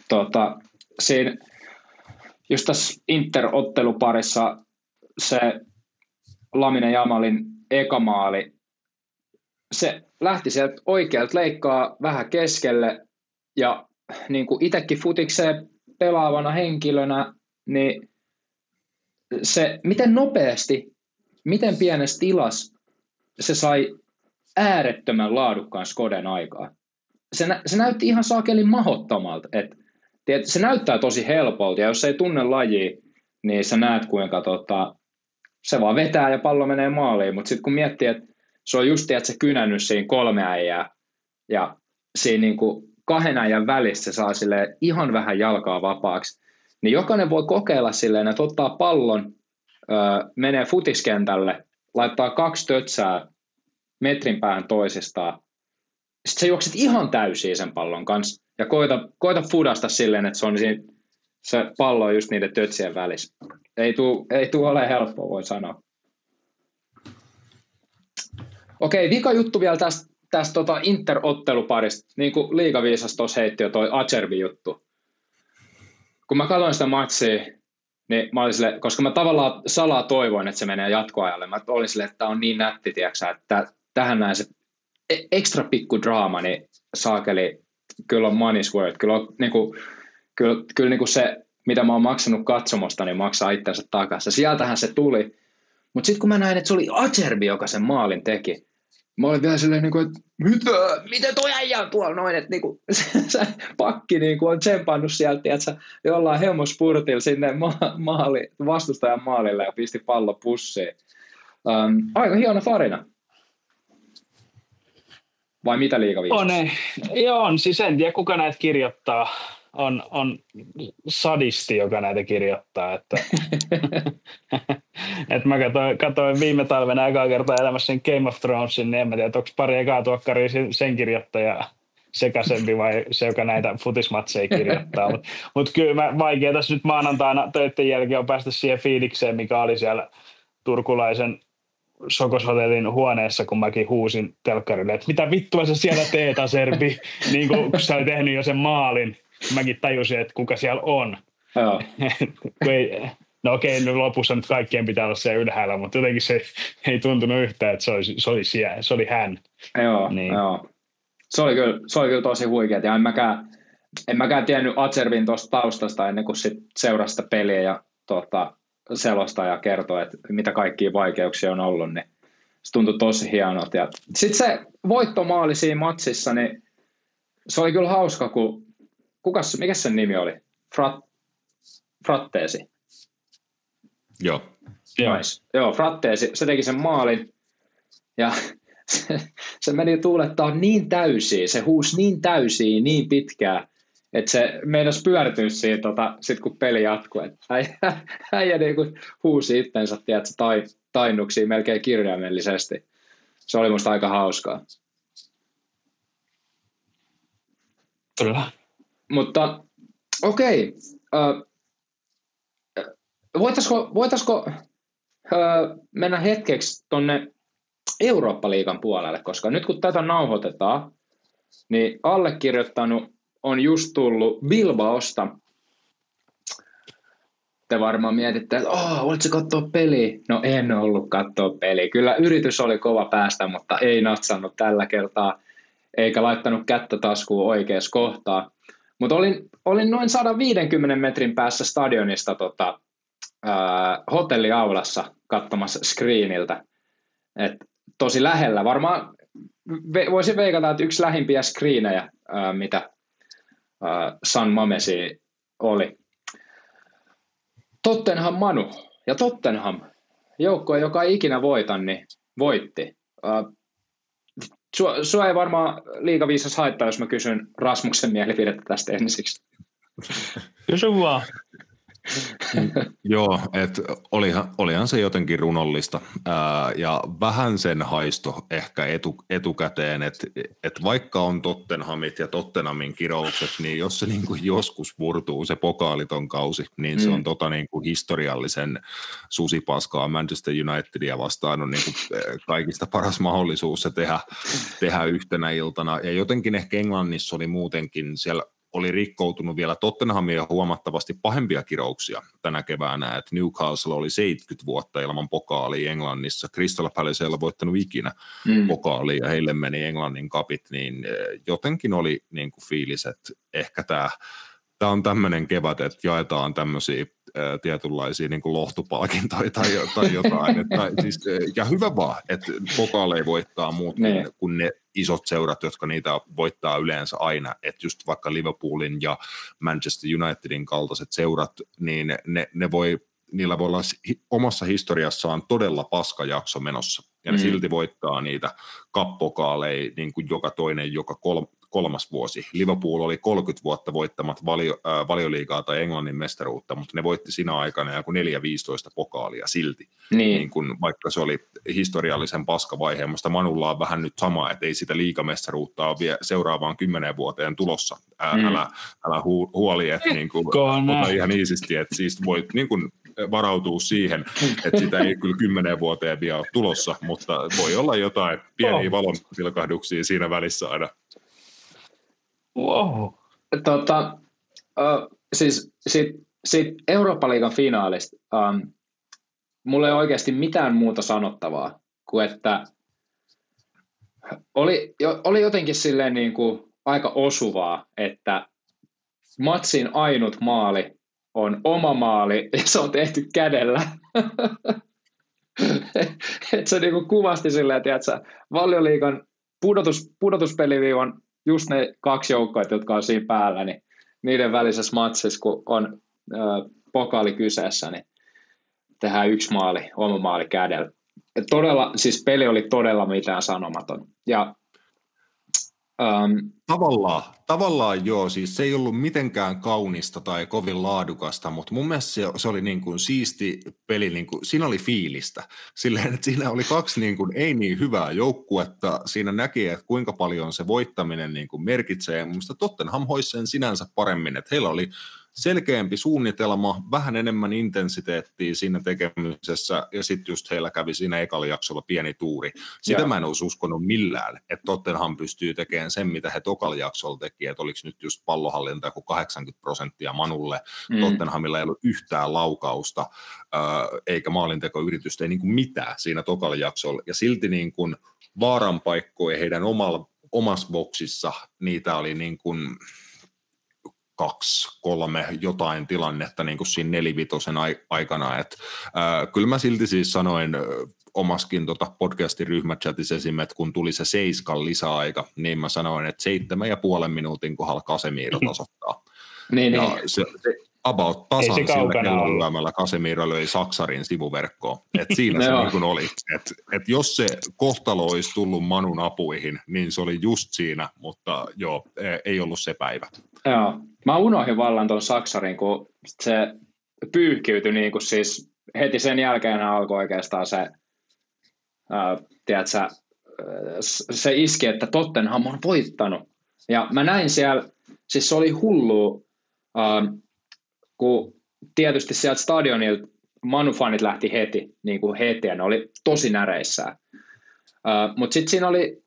siinä, just tässä Inter-otteluparissa se Lamine Jamalin eka maali, se lähti sieltä oikealta leikkaa vähän keskelle, ja niin kuin itsekin futikseen pelaavana henkilönä, niin se miten nopeasti, miten pienessä tilassa se sai äärettömän laadukkaan Skoden aikaa. Se näytti ihan saakelin mahdottomalta, että se näyttää tosi helpolta, ja jos ei tunne lajia, niin sä näet kuinka se vaan vetää ja pallo menee maaliin, mutta sitten kun miettii, että se on just että se kynännyt siinä 3 äijää ja siinä niin kuin 2 äijän välissä se saa ihan vähän jalkaa vapaaksi, niin jokainen voi kokeilla silleen, että ottaa pallon, menee futiskentälle, laittaa 2 tötsää metrin päähän toisistaan, sitten sä juokset ihan täysiä sen pallon kanssa ja koita fudasta silleen, että se pallo on just niiden tötsien välissä. Ei tuu ole helppoa, voi sanoa. Okei, vika juttu vielä tästä Inter-otteluparista, niin kuin liigaviisas tuossa heitti jo toi Acerbi-juttu. Kun mä katsoin sitä matsia, niin mä olin silleen, koska mä tavallaan salaa toivoin, että se menee jatkoajalle. Mä olin silleen, että tää on niin nätti, tiiäksä, että tähän näin se ekstra pikku draama, niin saakeli, kyllä on money's worth. Kyllä niin kuin se, mitä mä oon maksanut katsomosta, niin maksaa itsensä takaisin. Sieltähän se tuli. Mutta sitten kun mä näin, että se oli Acerbi, joka sen maalin teki, mä olin vielä silleen, että mitä toi äijä on tuolla noin, että se pakki on tsempannut sieltä, että jollain hemospurtilla sinne vastustajan maalille ja pisti pallo pussiin. Aika hieno tarina. Vai mitä liigaviisas? On, siis en tiedä kuka näitä kirjoittaa. On sadisti, joka näitä kirjoittaa. Että mä katsoin viime talvena ekaa kertaa elämässä sen Game of Thronesin, niin en mä tiedä, onko pari ekaa tuokkaria sen kirjoittaja sekaisempi vai se, joka näitä futismatseja kirjoittaa. Mutta kyllä vaikea tässä nyt maanantaina töiden jälkeen on päästä siihen fiilikseen, mikä oli siellä turkulaisen Sokos-hotellin huoneessa, kun mäkin huusin telkkarille, että mitä vittua sä siellä teet, Acerbi, niin kun sä oli tehnyt jo sen maalin. Mäkin tajusin, että kuka siellä on. Joo. No okei, nyt lopussa nyt kaikkien pitää olla siellä ylhäällä, mutta jotenkin se ei tuntunut yhtään, että se oli hän. Joo, niin. Joo. Se oli kyllä tosi huikeet, ja en mäkään tiennyt Acerbin tuosta taustasta ennen kuin sit seurasi sitä peliä ja selosta ja kertoi, että mitä kaikkia vaikeuksia on ollut, niin se tuntui tosi hienolta. Sitten se voittomaali siinä matsissa, niin se oli kyllä hauska, kun mikä sen nimi oli? Fratteesi. Joo. Nice. Joo, Fratteesi, se teki sen maalin ja se meni tuulettaa niin täysiä, se huusi niin täysiä, niin pitkään, että se meinasi pyörtyä siitä, sit kun peli jatkuu. Äijä niinku huusi itsensä, tiedätkö, tainnuksiin melkein kirjaimellisesti. Se oli musta aika hauskaa. Kyllä. Mutta okei. Voitaisiko mennä hetkeksi tuonne Eurooppa-liigan puolelle, koska nyt kun tätä nauhoitetaan, niin allekirjoittanut on just tullut Bilbaosta. Te varmaan mietitte, että oletko katsoa peliä? No en ollut katsoa peliä. Kyllä yritys oli kova päästä, mutta ei natsannut tällä kertaa, eikä laittanut kättä taskuun oikeassa kohtaa. Mutta olin noin 150 metrin päässä stadionista hotelliaulassa katsomassa screeniltä. Et tosi lähellä. Varmaan voisin veikata, että yksi lähimpiä screenejä, mitä San Mamesi oli. Tottenham Manu. Ja Tottenham, joukkue, joka ei ikinä voita, niin voitti. Sua ei varmaan liigaviisas haittaa, jos mä kysyn Rasmuksen mielipidettä tästä ensiksi. Kysy vaan. Joo, että olihan se jotenkin runollista ja vähän sen haisto ehkä etukäteen, että vaikka on Tottenhamit ja Tottenhamin kiroukset, niin jos se niin kuin joskus murtuu se pokaaliton kausi, niin se on niin kuin historiallisen susipaskaa Manchester Unitedia vastaan on niin kuin kaikista paras mahdollisuus se tehdä yhtenä iltana. Ja jotenkin ehkä Englannissa oli muutenkin siellä oli rikkoutunut vielä Tottenhamia huomattavasti pahempia kirouksia tänä keväänä, että Newcastle oli 70 vuotta ilman pokaalia Englannissa, Crystal Palace ei ole voittanut ikinä pokaalia ja heille meni Englannin kapit, niin jotenkin oli niin kuin fiilis, että ehkä tämä on tämmöinen kevät, että jaetaan tämmöisiä tietynlaisia niin kuin lohtupalkintoja tai jotain. Ja hyvä vaan, että pokaaleja voittaa muutkin kuin ne isot seurat, jotka niitä voittaa yleensä aina. Että just vaikka Liverpoolin ja Manchester Unitedin kaltaiset seurat, niin ne voi niillä voi olla omassa historiassaan todella paska jakso menossa, ja ne silti voittaa niitä kappokaaleja niin kuin joka toinen, joka kolmas vuosi. Liverpool oli 30 vuotta voittamat Valioliigaa tai Englannin mestaruutta, mutta ne voitti siinä aikana joku 4-15 pokaalia silti, niin kun, vaikka se oli historiallisen paska vaihe. Musta Manulla on vähän nyt sama, että ei sitä liigamestaruutta ole vielä seuraavaan 10 vuoteen tulossa. Älä huoli, että niin kun, ota ihan iisisti, että siis voit niin kun varautua siihen, että sitä ei kyllä 10 vuoteen vielä ole tulossa, mutta voi olla jotain pieniä valonpilkahduksia siinä välissä aina. Wow. Siis sit Eurooppa-liigan finaalista mulla ei oikeasti mitään muuta sanottavaa kuin että oli jotenkin silleen niin kuin aika osuvaa, että matsin ainut maali on oma maali ja se on tehty kädellä. Et se niin kuin kuvasti silleen, että Valioliigan pudotuspeliviivan just ne kaksi joukkoa, jotka on siinä päällä, niin niiden välisessä matsissa, kun on pokaali kyseessä, niin tehdään yksi maali, oma maali kädellä. Todella, siis peli oli todella mitään sanomaton. Ja, Tavallaan joo, siis se ei ollut mitenkään kaunista tai kovin laadukasta, mutta mun mielestä se oli niin kuin siisti peli, niin kuin, siinä oli fiilistä. Silleen, että siinä oli kaksi niin kuin, ei niin hyvää joukkuetta, siinä näki, että kuinka paljon se voittaminen niin kuin merkitsee. Mun mielestä Tottenham hoisi sen sinänsä paremmin, että heillä oli selkeämpi suunnitelma, vähän enemmän intensiteettiä siinä tekemisessä, ja sitten just heillä kävi siinä ekalla jaksolla pieni tuuri. Sitä mä en olisi uskonut millään, että Tottenham pystyy tekemään sen, mitä he tokalla jaksolla teki, että oliko nyt just pallohallinta kuin 80% Manulle. Tottenhamilla ei ollut yhtään laukausta, eikä maalintekoyritystä, ei niin kuin mitään siinä tokalla jaksolla, ja silti niin kuin vaaranpaikkoja heidän omassa boksissa, niitä oli niin kuin 2-3 jotain tilannetta niin kuin siinä 4-5 aikana. Kyllä mä silti siis sanoin omaskin podcastin ryhmächatissa esimerkiksi, että kun tuli se 7 lisäaika, niin mä sanoin, että 7,5 minuutin kohdalla Casemiro tasoittaa. Se about tasan sillä kellolyömällä Casemiro löi Saksarin sivuverkkoon. Et siinä se niin kuin oli. Et jos se kohtalo olisi tullut Manun apuihin, niin se oli just siinä, mutta joo, ei ollut se päivä. Joo. Mä unohdin vallan tuon Saksarin, kun se pyyhkiytyi niin kuin siis heti sen jälkeen alkoi oikeastaan se, tiedätkö, se iski, että Tottenham on voittanut. Ja mä näin siellä, siis se oli hullua, kun tietysti sieltä stadionilta Manu-fanit lähti heti, ja ne oli tosi näreissään. Mutta sitten siinä oli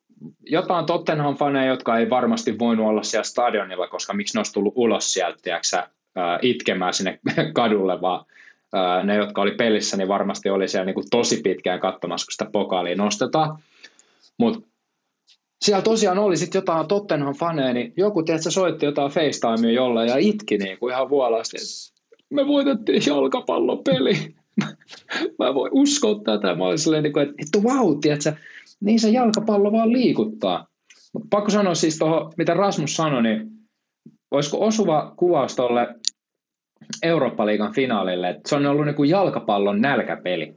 jotain Tottenham-faneja, jotka ei varmasti voinut olla siellä stadionilla, koska miksi ne olisi tullut ulos sieltä, tiedätkö, itkemään sinne kadulle, vaan ne, jotka oli pelissä, niin varmasti oli siellä niin kuin tosi pitkään katsomassa, kun sitä pokaalia nostetaan. Mutta siellä tosiaan oli sitten jotain Tottenham-faneja, niin joku, tiedätkö, soitti jotain FaceTimea jollain ja itki niin kuin ihan vuolaasti. Me voitettiin jalkapallopeli. Mä voin uskoa tätä. Mä olin silleen, että vau, tiedätkö, niin se jalkapallo vaan liikuttaa. Mutta pakko sanoa siis tuohon, mitä Rasmus sanoi, niin olisiko osuva kuvaus tuolle Eurooppa-liigan finaalille, että se on ollut niin kuin jalkapallon nälkäpeli.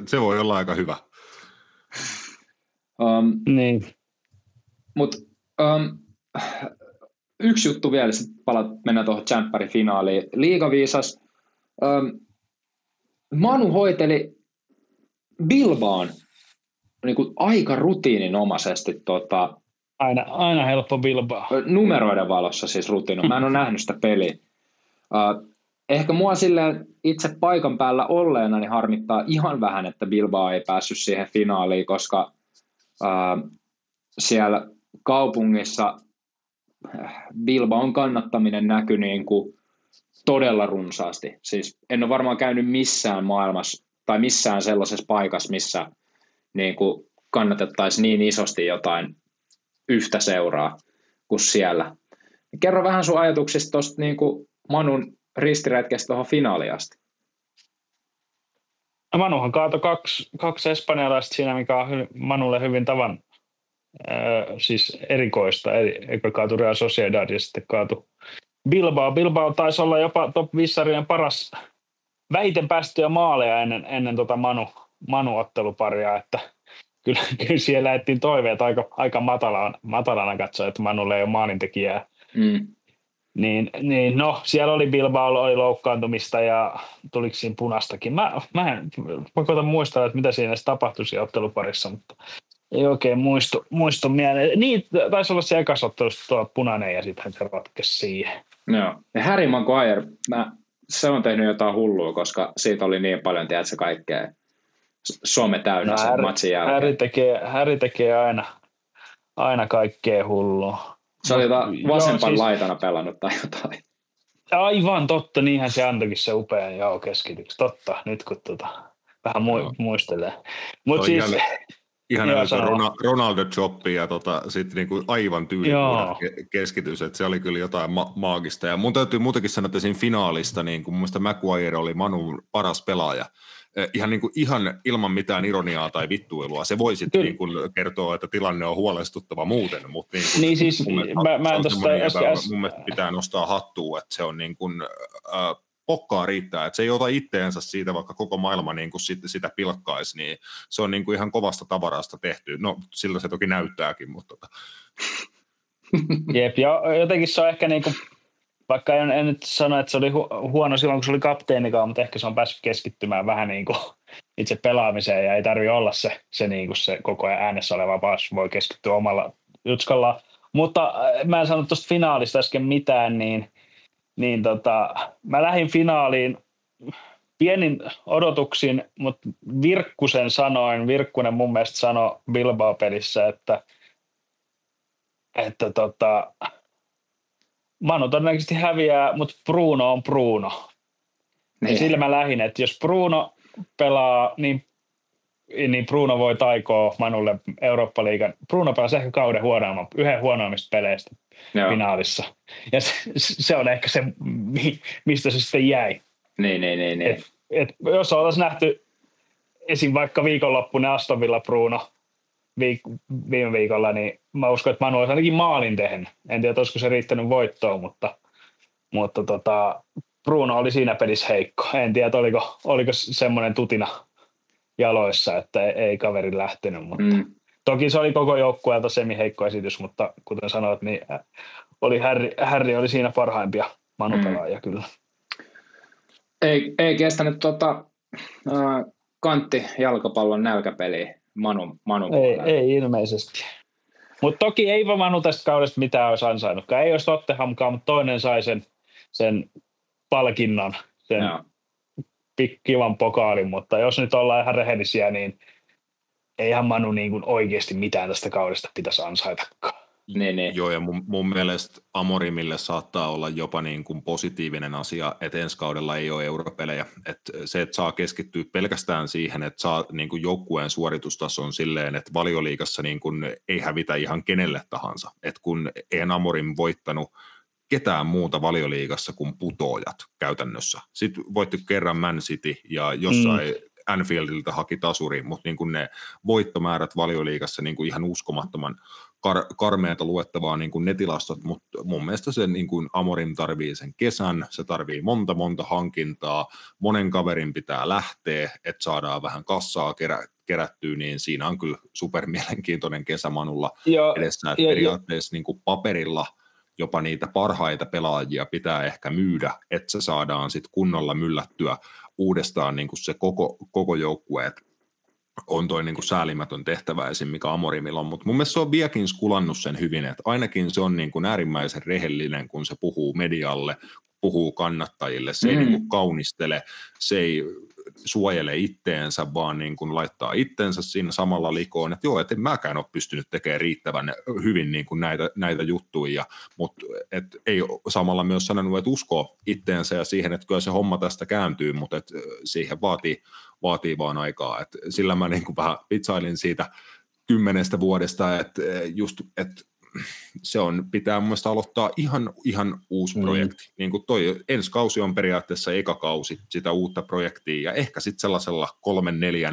Se voi olla aika hyvä. Niin. Mutta yksi juttu vielä, sitten mennään tuohon Tsemppärin finaaliin. Liigaviisas. Manu hoiteli Bilbaan niin kuin aika rutiininomaisesti. Aina helppo Bilbao. Numeroiden valossa siis rutiino. Mä en ole nähnyt sitä peliä. Ehkä mua silleen itse paikan päällä olleena niin harmittaa ihan vähän, että Bilbao ei päässyt siihen finaaliin, koska siellä kaupungissa Bilbaon kannattaminen näkyi niin kuin todella runsaasti. Siis en ole varmaan käynyt missään maailmassa tai missään sellaisessa paikassa, missä niin kuin kannatettaisiin niin isosti jotain yhtä seuraa kuin siellä. Kerro vähän sun ajatuksista tuosta niin kuin Manun ristiretkestä tuohon finaaliin asti. Manuhan kaatoi kaksi espanjalaista siinä, mikä on Manulle hyvin siis erikoista. Eka kaatui Real Sociedad ja sitten kaatui Bilbao taisi olla jopa top 5 paras vähiten päästyjä maaleja ennen Manu-otteluparia, että kyllä siellä ettiin toiveet aika matalana katsoa, että Manulle ei ole maalintekijää. Niin, no, siellä oli Bilbaolla oli loukkaantumista ja tuliko siinä punastakin. Mä koitan muistaa, että mitä siinä tapahtui siinä otteluparissa, mutta ei oikein muistu mieleen. Niin, taisi olla se ekas ottelussa tuo punainen ja sitten se ratkesi siihen. Joo. Ja Harry Maguire, se on tehnyt jotain hullua, koska siitä oli niin paljon, tiedätkö, kaikkea some täynnä sen matsin jälkeen. Harry tekee aina kaikkea hullua. Se oli vasempan laitana pelannut tai jotain. Aivan totta, niinhän se antoikin se upean keskityksen. Totta, nyt kun vähän muistelee. Mut siis, ihan Ronaldo-joppi ja sitten niinku aivan tyylipuinen keskitys, että se oli kyllä jotain maagista. Ja mun täytyy muutenkin sanoa, että siinä finaalista niin mun mielestä Maguire oli Manun paras pelaaja. Ihan ilman mitään ironiaa tai vittuilua. Se voi sitten niin kertoa, että tilanne on huolestuttava muuten, mutta niin siis, mun mielestä pitää nostaa hattua, että se on niin kuin, pokkaa riittää, että se ei ota itteensä siitä, vaikka koko maailma niin kuin sitä pilkkaisi, niin se on niin kuin ihan kovasta tavarasta tehty. No, sillä se toki näyttääkin, mutta Jep, ja jotenkin se on ehkä niin kuin, vaikka en nyt sano, että se oli huono silloin, kun se oli kapteenikaan, mutta ehkä se on päässyt keskittymään vähän niin kuin itse pelaamiseen ja ei tarvitse olla se, niin kuin se koko ajan äänessä oleva, vaan voi keskittyä omalla jutskallaan. Mutta mä en sanonut tuosta finaalista äsken mitään, niin mä lähdin finaaliin pienin odotuksin, mutta Virkkunen mun mielestä sanoi Bilbao-pelissä, että Manu todennäköisesti häviää, mutta Bruno on Bruno. Niin. Sillä mä lähdin, että jos Bruno pelaa, niin Bruno voi taikoa Manulle Eurooppa-liigan. Bruno pelasi ehkä kauden yhden huonoimmista peleistä finaalissa. Ja se on ehkä se, mistä se sitten jäi. Niin. Et jos oltaisiin nähty esim. Vaikka viikonloppuinen Aston Villa Bruno viime viikolla, niin mä uskon, että Manu olisi ainakin maalin tehnyt. En tiedä, olisiko se riittänyt voittoon, mutta Bruno oli siinä pelissä heikko. En tiedä, oliko semmoinen tutina jaloissa, että ei kaveri lähtenyt, mutta toki se oli koko joukkueelta semi-heikko esitys, mutta kuten sanoit, niin Harry oli siinä parhaimpia Manu-pelaajia kyllä. Ei kestänyt kantti jalkapallon nälkäpeliä Manu ei ilmeisesti. Mutta toki ei Manu tästä kaudesta mitään olisi ansainnutkaan. Ei olisi Tottenhamkaan, mutta toinen sai sen palkinnon, sen kivan pokaalin, mutta jos nyt ollaan ihan rehellisiä, niin eihän Manu niin kuin oikeasti mitään tästä kaudesta pitäisi ansaitakaan. Niin. Joo, ja mun mielestä Amorimille saattaa olla jopa niin kuin positiivinen asia, että ensi kaudella ei ole europelejä. Että se, että saa keskittyä pelkästään siihen, että saa niin kuin joukkueen suoritustason silleen, että Valioliigassa niin kuin ei hävitä ihan kenelle tahansa. Että kun eihän Amorim voittanut ketään muuta Valioliigassa kuin putoajat käytännössä. Sitten voitti kerran Man City ja jossain Anfieldilta haki tasuri, mutta niin kuin ne voittomäärät Valioliigassa niin kuin ihan uskomattoman karmeata luettavaa niin kuin ne tilastot, mutta mun mielestä se niin kuin Amorim tarvii sen kesän, se tarvii monta hankintaa, monen kaverin pitää lähteä, että saadaan vähän kassaa kerättyä, niin siinä on kyllä supermielenkiintoinen kesä Manulla edessä, että periaatteessa niin kuin paperilla jopa niitä parhaita pelaajia pitää ehkä myydä, että se saadaan sitten kunnolla myllättyä uudestaan niin kuin se koko joukkue, on toi niin kuin säälimätön tehtävä esim. Mikä Amorimilla on, mutta mun mielestä se on vieläkin skulannut sen hyvin, että ainakin se on niin kuin äärimmäisen rehellinen, kun se puhuu medialle, puhuu kannattajille, se ei niin kuin kaunistele, se ei suojele itteensä, vaan niin kuin laittaa itteensä siinä samalla likoon, että joo, et en mäkään ole pystynyt tekemään riittävän hyvin niin kuin näitä juttuja, mutta ei samalla myös sanonut, että uskoo itteensä ja siihen, että kyllä se homma tästä kääntyy, mutta et siihen vaatii vaan aikaa, että sillä mä niin kuin vähän vitsailin siitä 10 vuodesta, että se pitää mun mielestä aloittaa ihan uusi projekti. Niin kuin ensi kausi on periaatteessa eka kausi sitä uutta projektia, ja ehkä sitten sellaisella 3, 4,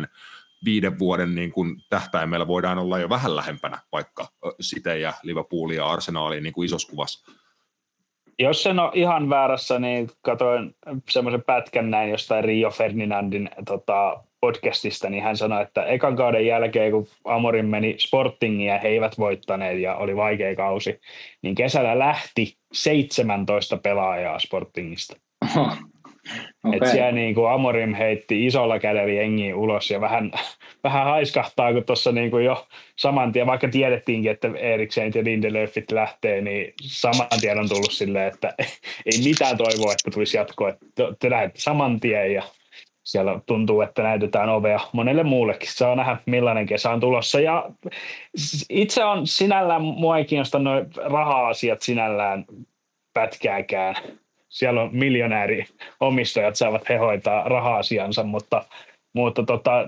5 vuoden niin kuin tähtäimellä voidaan olla jo vähän lähempänä vaikka City ja Liverpoolia ja Arsenalia niin kuin isossa kuvassa. Jos en ole ihan väärässä, niin katsoin semmoisen pätkän näin jostain Rio Ferdinandin podcastista, niin hän sanoi, että ekan kauden jälkeen, kun Amorim meni Sportingiin ja he eivät voittaneet ja oli vaikea kausi, niin kesällä lähti 17 pelaajaa Sportingista. Okay. Että siellä niin kuin Amorim heitti isolla kädellä jengiä ulos ja vähän haiskahtaa, kun tuossa niin kuin jo saman tien, vaikka tiedettiinkin, että Eriksen ja Lindelöfit lähtee, niin saman tien on tullut silleen, että ei mitään toivoa, että tulisi jatkoa. Te lähdette saman tien ja siellä tuntuu, että näytetään ovea monelle muullekin. Saa nähdä, millainen kesä on tulossa. Ja itse on sinällään, mua ei kiinnosta nuo raha-asiat sinällään pätkääkään. Siellä on miljonääriomistajat, saavat he hoitaa raha-asiansa, mutta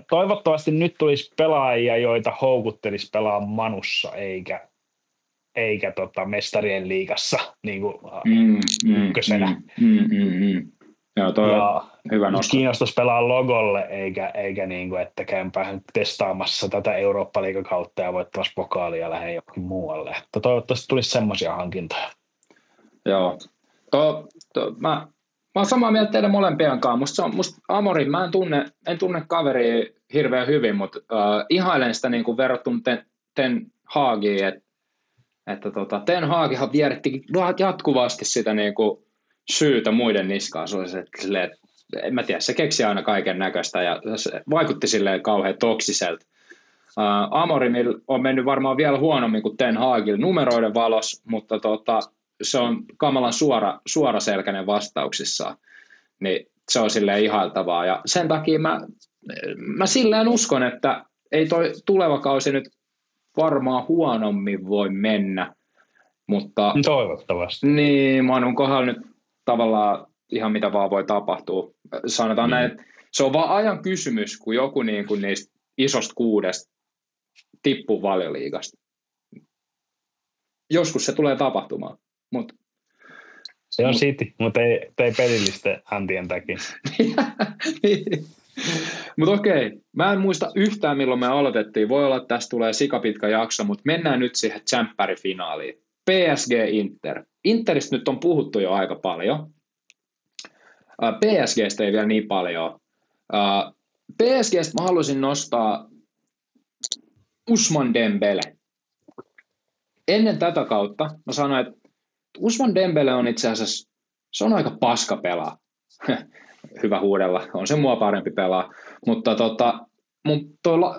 toivottavasti nyt tulisi pelaajia, joita houkuttelisi pelaa Manussa, eikä mestarien liigassa niin kuin ykkösenä. Joo, toi on hyvä nosto. Kiinnostaisi pelaa logolle, eikä niin kuin, että käyn päähän testaamassa tätä Eurooppa-liigakautta ja voittamassa pokaalia ja lähden jokin muualle. Toivottavasti tulisi semmoisia hankintoja. Joo. Mä oon samaa mieltä teidän molempien kanssa. Musta Amorim, mä en tunne kaveria hirveän hyvin, mutta ihailen sitä niin kuin verrattuna Ten Hagiin, että Ten Hagihan vieritti jatkuvasti sitä niin kuin syytä muiden niskaan. Se oli silleen, en mä tiedä, se keksi aina kaiken näköistä ja se vaikutti silleen kauhean toksiselta. Amorimilla on mennyt varmaan vielä huonommin kuin Ten Hagilla numeroiden valossa, mutta se on kamalan suoraselkäinen vastauksissaan, niin se on silleen ihailtavaa. Ja sen takia mä silleen uskon, että ei toi tuleva kausi nyt varmaan huonommin voi mennä, mutta toivottavasti. Niin, Manun kohdalla nyt tavallaan ihan mitä vaan voi tapahtua. Sanotaan näin, että se on vaan ajan kysymys, kun joku niin kuin niistä isosta 6 tippuu Valioliigasta. Joskus se tulee tapahtumaan. Se on City, mutta ei pelillisten häntien takia. Mutta okei, mä en muista yhtään milloin me aloitettiin. Voi olla, että tästä tulee sikapitkä jakso, mutta mennään nyt siihen tsemppärifinaaliin. PSG Inter. Interistä nyt on puhuttu jo aika paljon. PSGstä ei vielä niin paljon. PSGstä mä haluaisin nostaa Ousmane Dembele. Ennen tätä kautta mä sanoin, että Ousmane Dembele on itse asiassa, se on aika paska pelaa. Hyvä huudella, on se mua parempi pelaa. Mutta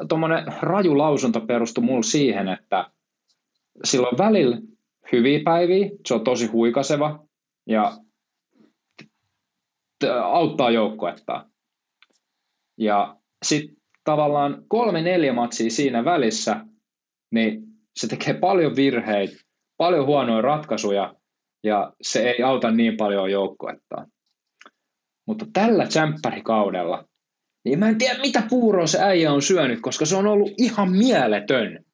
tuommoinen raju lausunto perustui mulle siihen, että sillä on välillä hyviä päiviä, se on tosi huikaseva ja auttaa joukkuetta. Ja sitten tavallaan 3-4 matsia siinä välissä, niin se tekee paljon virheitä, paljon huonoja ratkaisuja, ja se ei auta niin paljon joukkuettaan. Mutta tällä tsemppärikaudella, niin mä en tiedä mitä puuroa se äijä on syönyt, koska se on ollut ihan mieletön.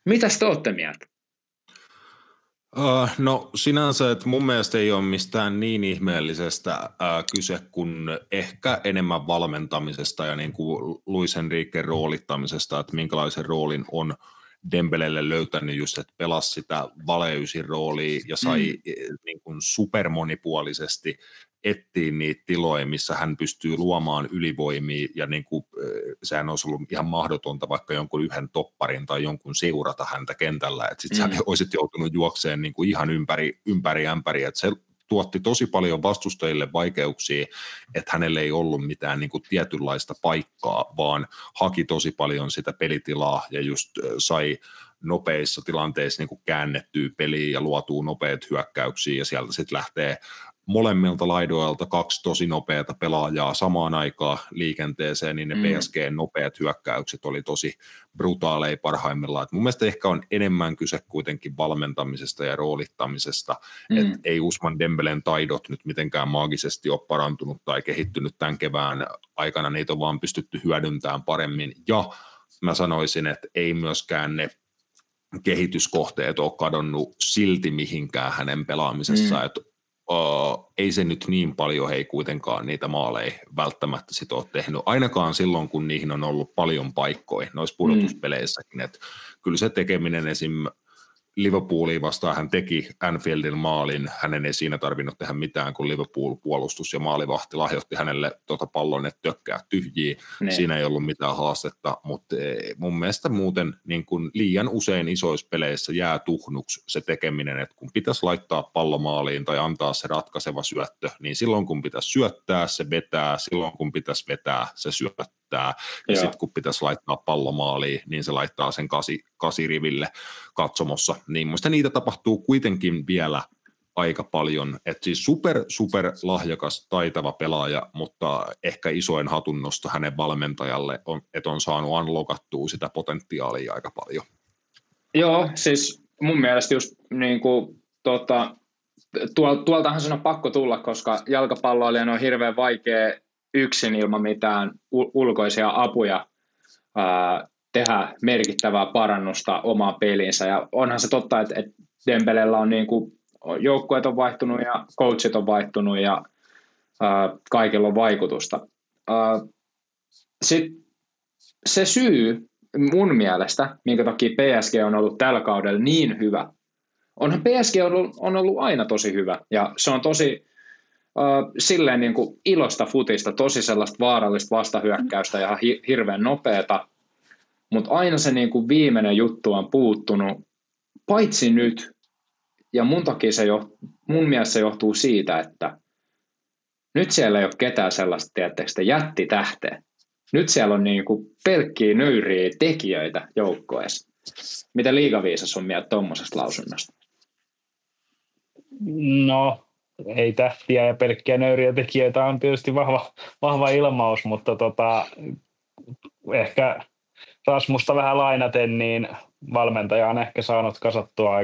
Mitäs te ootte mieltä? No sinänsä, että mun mielestä ei ole mistään niin ihmeellisestä kyse kuin ehkä enemmän valmentamisesta ja niin kuin Luis Enriquen roolittamisesta, että minkälaisen roolin on Dembelelle löytänyt just, että pelasi sitä valeysin roolia ja sai niin kuin supermonipuolisesti etsiä niitä tiloja, missä hän pystyy luomaan ylivoimia ja niin kuin, sehän olisi ollut ihan mahdotonta vaikka jonkun yhden topparin tai jonkun seurata häntä kentällä, että sitten sä olisit joutunut juokseen niin kuin ihan ympäri ämpäriä, että se tuotti tosi paljon vastustajille vaikeuksia, että hänelle ei ollut mitään niin kuin tietynlaista paikkaa, vaan haki tosi paljon sitä pelitilaa ja just sai nopeissa tilanteissa niin kuin käännettyä peliä ja luotuu nopeat hyökkäyksiä ja sieltä sitten lähtee molemmilta laidoilta 2 tosi nopeata pelaajaa samaan aikaan liikenteeseen, niin ne PSG:n nopeat hyökkäykset oli tosi brutaaleja parhaimmillaan. Et mun mielestä ehkä on enemmän kyse kuitenkin valmentamisesta ja roolittamisesta, että ei Ousmane Dembelen taidot nyt mitenkään maagisesti ole parantunut tai kehittynyt tämän kevään aikana, niitä on vaan pystytty hyödyntämään paremmin, ja mä sanoisin, että ei myöskään ne kehityskohteet ole kadonnut silti mihinkään hänen pelaamisessaan, että ei se nyt niin paljon hei kuitenkaan niitä maaleja välttämättä sit ole tehnyt, ainakaan silloin, kun niihin on ollut paljon paikkoja noissa pudotuspeleissäkin, että kyllä se tekeminen esim. Liverpoolia vastaan hän teki Anfieldin maalin, hänen ei siinä tarvinnut tehdä mitään, kun Liverpool puolustus ja maalivahti lahjoitti hänelle pallon, että tökkää tyhjiä, siinä ei ollut mitään haastetta, mutta mun mielestä muuten niin kun liian usein isoissa peleissä jää tuhnuksi se tekeminen, että kun pitäisi laittaa pallo maaliin tai antaa se ratkaiseva syöttö, niin silloin kun pitäisi syöttää, se vetää, silloin kun pitäisi vetää, se syöttää, ja sitten kun pitäisi laittaa pallo maaliin, niin se laittaa sen kasiriville katsomossa, niin muista niitä tapahtuu kuitenkin vielä aika paljon, että siis super lahjakas, taitava pelaaja, mutta ehkä isoin hatunnosto hänen valmentajalle on, että on saanut unlockattua sitä potentiaalia aika paljon. Joo, siis mun mielestä just niin kuin, tuoltahan sen on pakko tulla, koska jalkapalloilijan on hirveän vaikea yksin ilman mitään ulkoisia apuja tehdä merkittävää parannusta omaan peliinsä. Ja onhan se totta, että Dembelellä on niin kuin, joukkueet on vaihtunut ja coachit on vaihtunut ja kaikilla on vaikutusta. Sitten se syy mun mielestä, minkä takia PSG on ollut tällä kaudella niin hyvä, onhan PSG on ollut aina tosi hyvä ja se on tosi silleen niin kuin ilosta futista, tosi sellaista vaarallista vastahyökkäystä ja hirveän nopeata, mutta aina se niin kuin viimeinen juttu on puuttunut, paitsi nyt, ja mun mielestä se johtuu siitä, että nyt siellä ei ole ketään sellaista, tiedättekö, jättitähteä. Nyt siellä on niin kuin pelkkiä nöyriä tekijöitä joukkoessa. Mitä liigaviisas on mieltä tuommoisesta lausunnosta? No, ei tähtiä ja pelkkiä nöyriä tekijöitä on tietysti vahva ilmaus, mutta ehkä Rasmusta vähän lainaten, niin valmentaja on ehkä saanut kasattua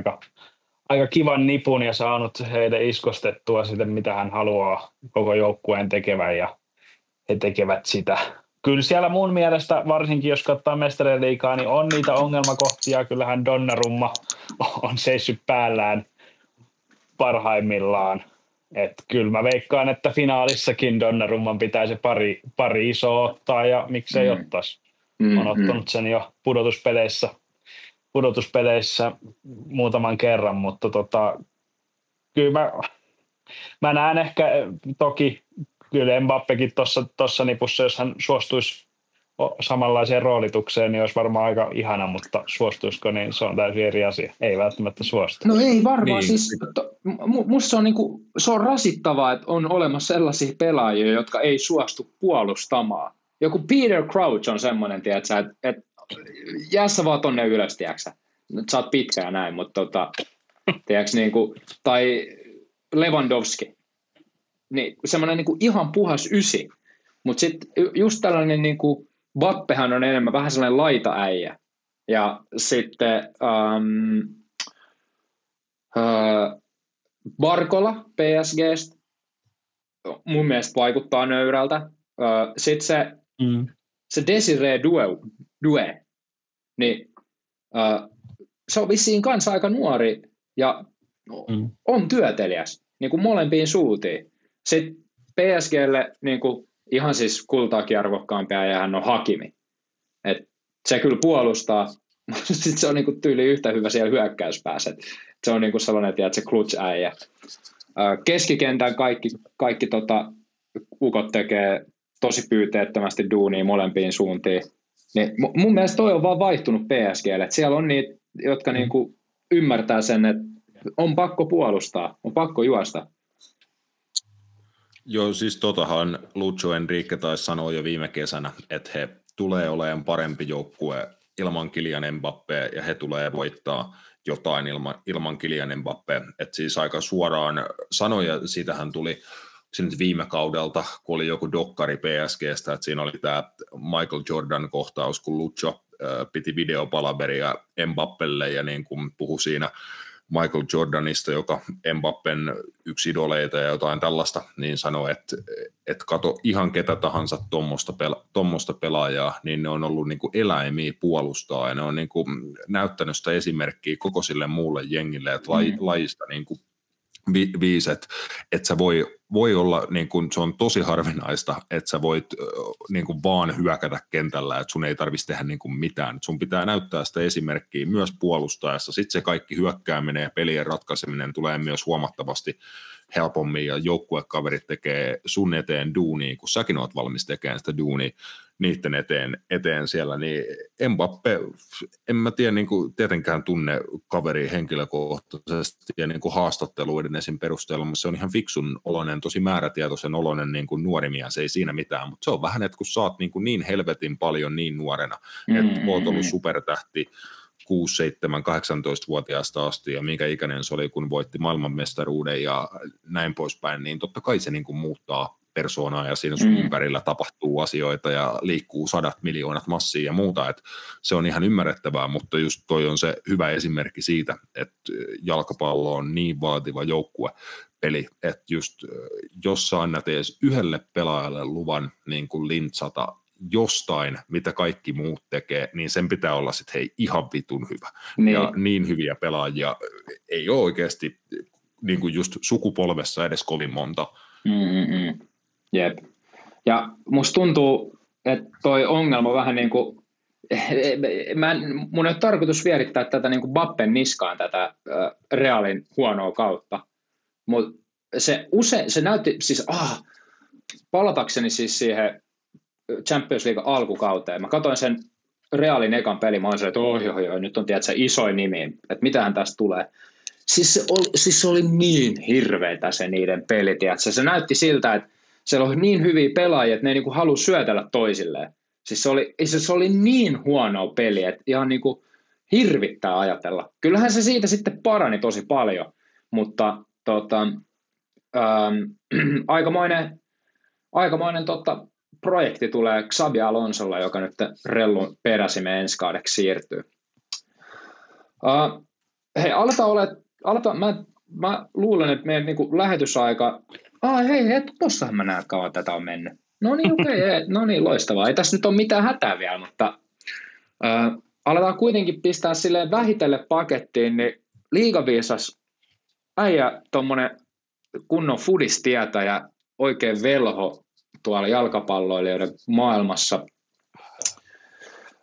aika kivan nipun ja saanut heidän iskostettua sitä, mitä hän haluaa koko joukkueen tekevän, ja he tekevät sitä. Kyllä siellä mun mielestä, varsinkin jos katsoo Mestarien liigaa, niin on niitä ongelmakohtia. Kyllähän Donnarumma on seissyt päällään parhaimmillaan. Et kyllä mä veikkaan, että finaalissakin Donnarumman pitää se pari isoa ottaa, ja miksei ottaisi. On ottanut sen jo pudotuspeleissä muutaman kerran, mutta kyllä mä näen ehkä toki kyllä Mbappekin tuossa nipussa, jos hän suostuisi samanlaiseen roolitukseen, niin olisi varmaan aika ihana, mutta suostuisiko, niin se on täysin eri asia. Ei välttämättä suostu. No ei varmaan, niin. Siis musta se on, se on rasittavaa, että on olemassa sellaisia pelaajia, jotka ei suostu puolustamaan. Joku Peter Crouch on semmoinen, tiedätkö, että jää sä vaan tonne ylös, tiedätkö. Nyt sä oot pitkä ja näin, mutta tiedätkö, niin kuin, tai Lewandowski. Niin, semmoinen niin kuin ihan puhas ysi. Mutta sitten just tällainen, niin kuin Bappehan on enemmän vähän sellainen laitaäijä. Ja sitten Barcola PSG:stä mun mielestä vaikuttaa nöyrältä. Sitten se Desiree Doué, niin se on vissiin kanssa aika nuori ja on työtelijäs niin kuin molempiin suuntiin. Sitten PSGlle niin kuin ihan siis kultaakin arvokkaampia ja hän on Hakimi. Et se kyllä puolustaa, mutta sitten se on niin kuin tyyli yhtä hyvä siellä hyökkäyspäässä. Se on niin kuin sellainen, että se clutch-äijä. Keskikentän kaikki ukot tekee tosi pyyteettömästi duunia molempiin suuntiin. Niin mun mielestä toi on vaan vaihtunut PSGlle. Että siellä on niitä, jotka niin kuin ymmärtää sen, että on pakko puolustaa, on pakko juosta. Joo, siis totahan Lucho Enrique taisi sanoa jo viime kesänä, että he tulee olemaan parempi joukkue ilman Kylian Mbappé ja he tulee voittaa jotain ilman Kylian Mbappé. Että siis aika suoraan sanoja, siitähän tuli se nyt viime kaudelta, kun oli joku dokkari PSGstä, että siinä oli tämä Michael Jordan kohtaus, kun Lucho piti videopalaveria Mbappelle ja niin kuin puhui siinä Michael Jordanista, joka Mbappen yksi idoleita ja jotain tällaista, niin sanoi, että kato ihan ketä tahansa tuommoista pelaajaa, niin ne on ollut niin kuin eläimiä puolustaa ja ne on niin kuin näyttänyt sitä esimerkkiä koko sille muulle jengille, että lajista niin kuin viiset, että sä voi olla, niin kuin, se on tosi harvinaista, että sä voit niin kuin vaan hyökätä kentällä, että sun ei tarvitsisi tehdä niin kuin mitään. Sun pitää näyttää sitä esimerkkiä myös puolustaessa. Sitten se kaikki hyökkääminen ja pelien ratkaiseminen tulee myös huomattavasti helpommin, ja joukkuekaverit tekee sun eteen duunia, kun säkin oot valmis tekemään sitä duunia niiden eteen siellä, niin Mbappé, en mä tiedä, niin kuin tietenkään tunne kaveria henkilökohtaisesti ja niin kuin haastatteluiden esim. Perusteella, mutta se on ihan fiksun oloinen, tosi määrätietoisen oloinen niin kuin nuori mies, ei siinä mitään, mutta se on vähän, että kun sä oot niin helvetin paljon niin nuorena, että oot ollut supertähti 6, 7, 18-vuotiaasta asti ja minkä ikäinen se oli, kun voitti maailmanmestaruuden ja näin poispäin, niin totta kai se niin kuin muuttaa persoonaa ja siinä sun ympärillä tapahtuu asioita ja liikkuu 100 miljoonat massia ja muuta, että se on ihan ymmärrettävää, mutta just toi on se hyvä esimerkki siitä, että jalkapallo on niin vaativa joukkuepeli, että just jos sä annat edes yhdelle pelaajalle luvan niin kuin lintsata jostain, mitä kaikki muut tekee, niin sen pitää olla sitten hei ihan vitun hyvä. Niin. Ja niin hyviä pelaajia ei ole oikeasti niin kuin just sukupolvessa edes kovin monta. Jep. Ja musta tuntuu, että toi ongelma vähän niin kuin, mun ei ole tarkoitus vierittää tätä niin kuin Bappen niskaan tätä Realin huonoa kautta, mutta se näytti, siis palatakseni siis siihen Champions League alkukauteen, mä katsoin sen Realin ekan pelin, mä olin se, että nyt on tiedätkö, isoin nimi, että mitähän tästä tulee. Siis se oli niin hirveitä se niiden peli, tiedätkö? Se näytti siltä, että siellä oli niin hyviä pelaajia, että ne ei niinku halua syötellä toisilleen. Siis se oli niin huonoa peliä, että ihan niinku hirvittää ajatella. Kyllähän se siitä sitten parani tosi paljon, mutta aikamoinen projekti tulee Xabi Alonsolla, joka nyt rellun peräsimen ensi kaudeksi siirtyy. Hei, mä luulen, että meidän niinku lähetysaika... tossahan mä näen kauan tätä on mennyt. No niin, okei, no niin, loistavaa. Ei tässä nyt ole mitään hätää vielä, mutta aletaan kuitenkin pistää silleen vähitellen pakettiin, niin liigaviisas äijä tommonen kunnon fudistietäjä, oikein velho tuolla jalkapalloilijoiden maailmassa.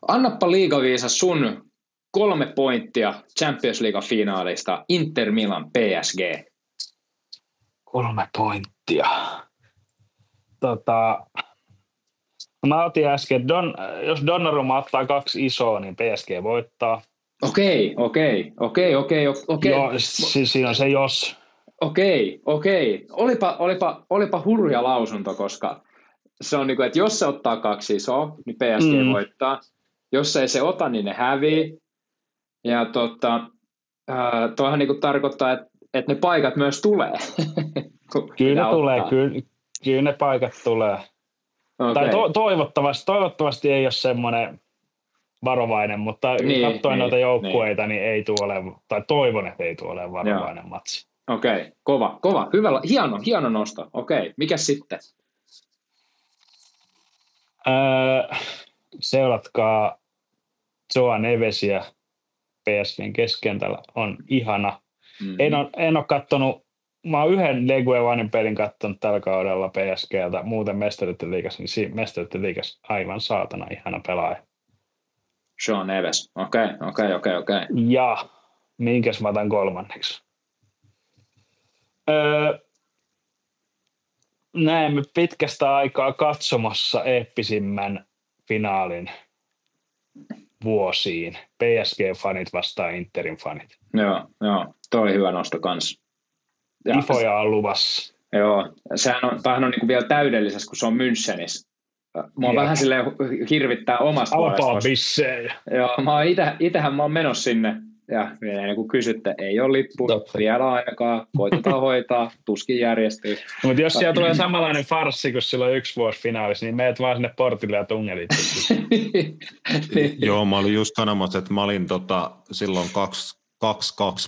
Annappa liigaviisas sun 3 pointtia Champions League-finaalista Inter Milan PSG. 3 pointtia. Mä otin äsken, jos Donnarumma ottaa 2 isoa, niin PSG voittaa. Okei. Joo, siis siinä on se jos. Okei. Olipa hurja lausunto, koska se on niin kuin, että jos se ottaa 2 isoa, niin PSG voittaa. Jos ei se ota, niin ne hävii. Ja toihan niin kuin tarkoittaa, että ne paikat myös tulee. Kyllä ne tulee, kyllä ne paikat tulee. Okay. Tai toivottavasti ei ole semmoinen varovainen, mutta katsoen noita joukkueita, niin ei tule olemaan, tai toivon, että ei tule olemaan varovainen matsi. Okei, kova. Hyvä, hieno nosto. Okei, mikäs sitten? Seuratkaa Joao Nevesiä PSG:n keskentällä, on ihana. En ole kattonut, mä oon yhden Leguevanin pelin kattonut tällä kaudella PSG:ltä, muuten Mestareiden liigassa, niin Mestareiden liigassa aivan saatana ihana pelaaja. Joao Neves, okei. Ja minkäs mä otan 3. Näemme pitkästä aikaa katsomassa eeppisimmän finaalin vuosiin. PSG-fanit vastaan Interin fanit. Joo, toi oli hyvä nosto kans. Tifoja on luvassa. Joo, tämähän on niinku vielä täydellisessä, kun se on Münchenissä. Mua vähän silleen hirvittää omasta puolesta. Joo, itähän mä oon menossa sinne. Ja ennen kuin kysytte, ei ole lippu, vielä ainakaan, koitetaan hoitaa, tuskin järjestyy. Mutta jos siellä tulee samanlainen farssi kuin silloin 1 vuosi finaalissa, niin meet vaan sinne portille ja tungelit. Joo, mä olin just sanomassa, että mä olin silloin 2-2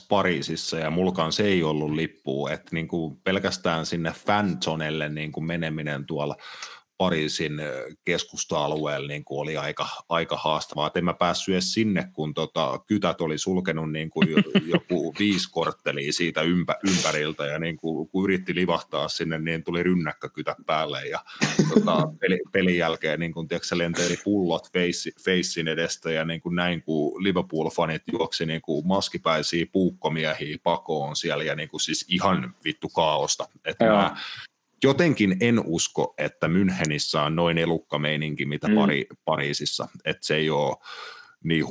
Pariisissa ja mulla kanssa ei ollut lippua, että niinku pelkästään sinne fanzonelle niinku meneminen tuolla Pariisin keskusta-alueella niin kuin oli aika haastavaa. Et en mä päässyt edes sinne, kun kytät oli sulkenut niin kuin joku 5 korttelia siitä ympäriltä, ja niin kuin, kun yritti livahtaa sinne, niin tuli rynnäkkökytät päälle, ja pelin jälkeen niin kuin, tiedätkö, lenteili pullot feissin edestä, ja niin kuin näin, kun Liverpool-fanit juoksi niin kuin maskipäisiä puukkomiehiä pakoon siellä, ja niin kuin siis ihan vittu kaaosta. Että mä jotenkin en usko, että Münchenissä on noin elukkameininki, mitä Pariisissa, että se ei ole niin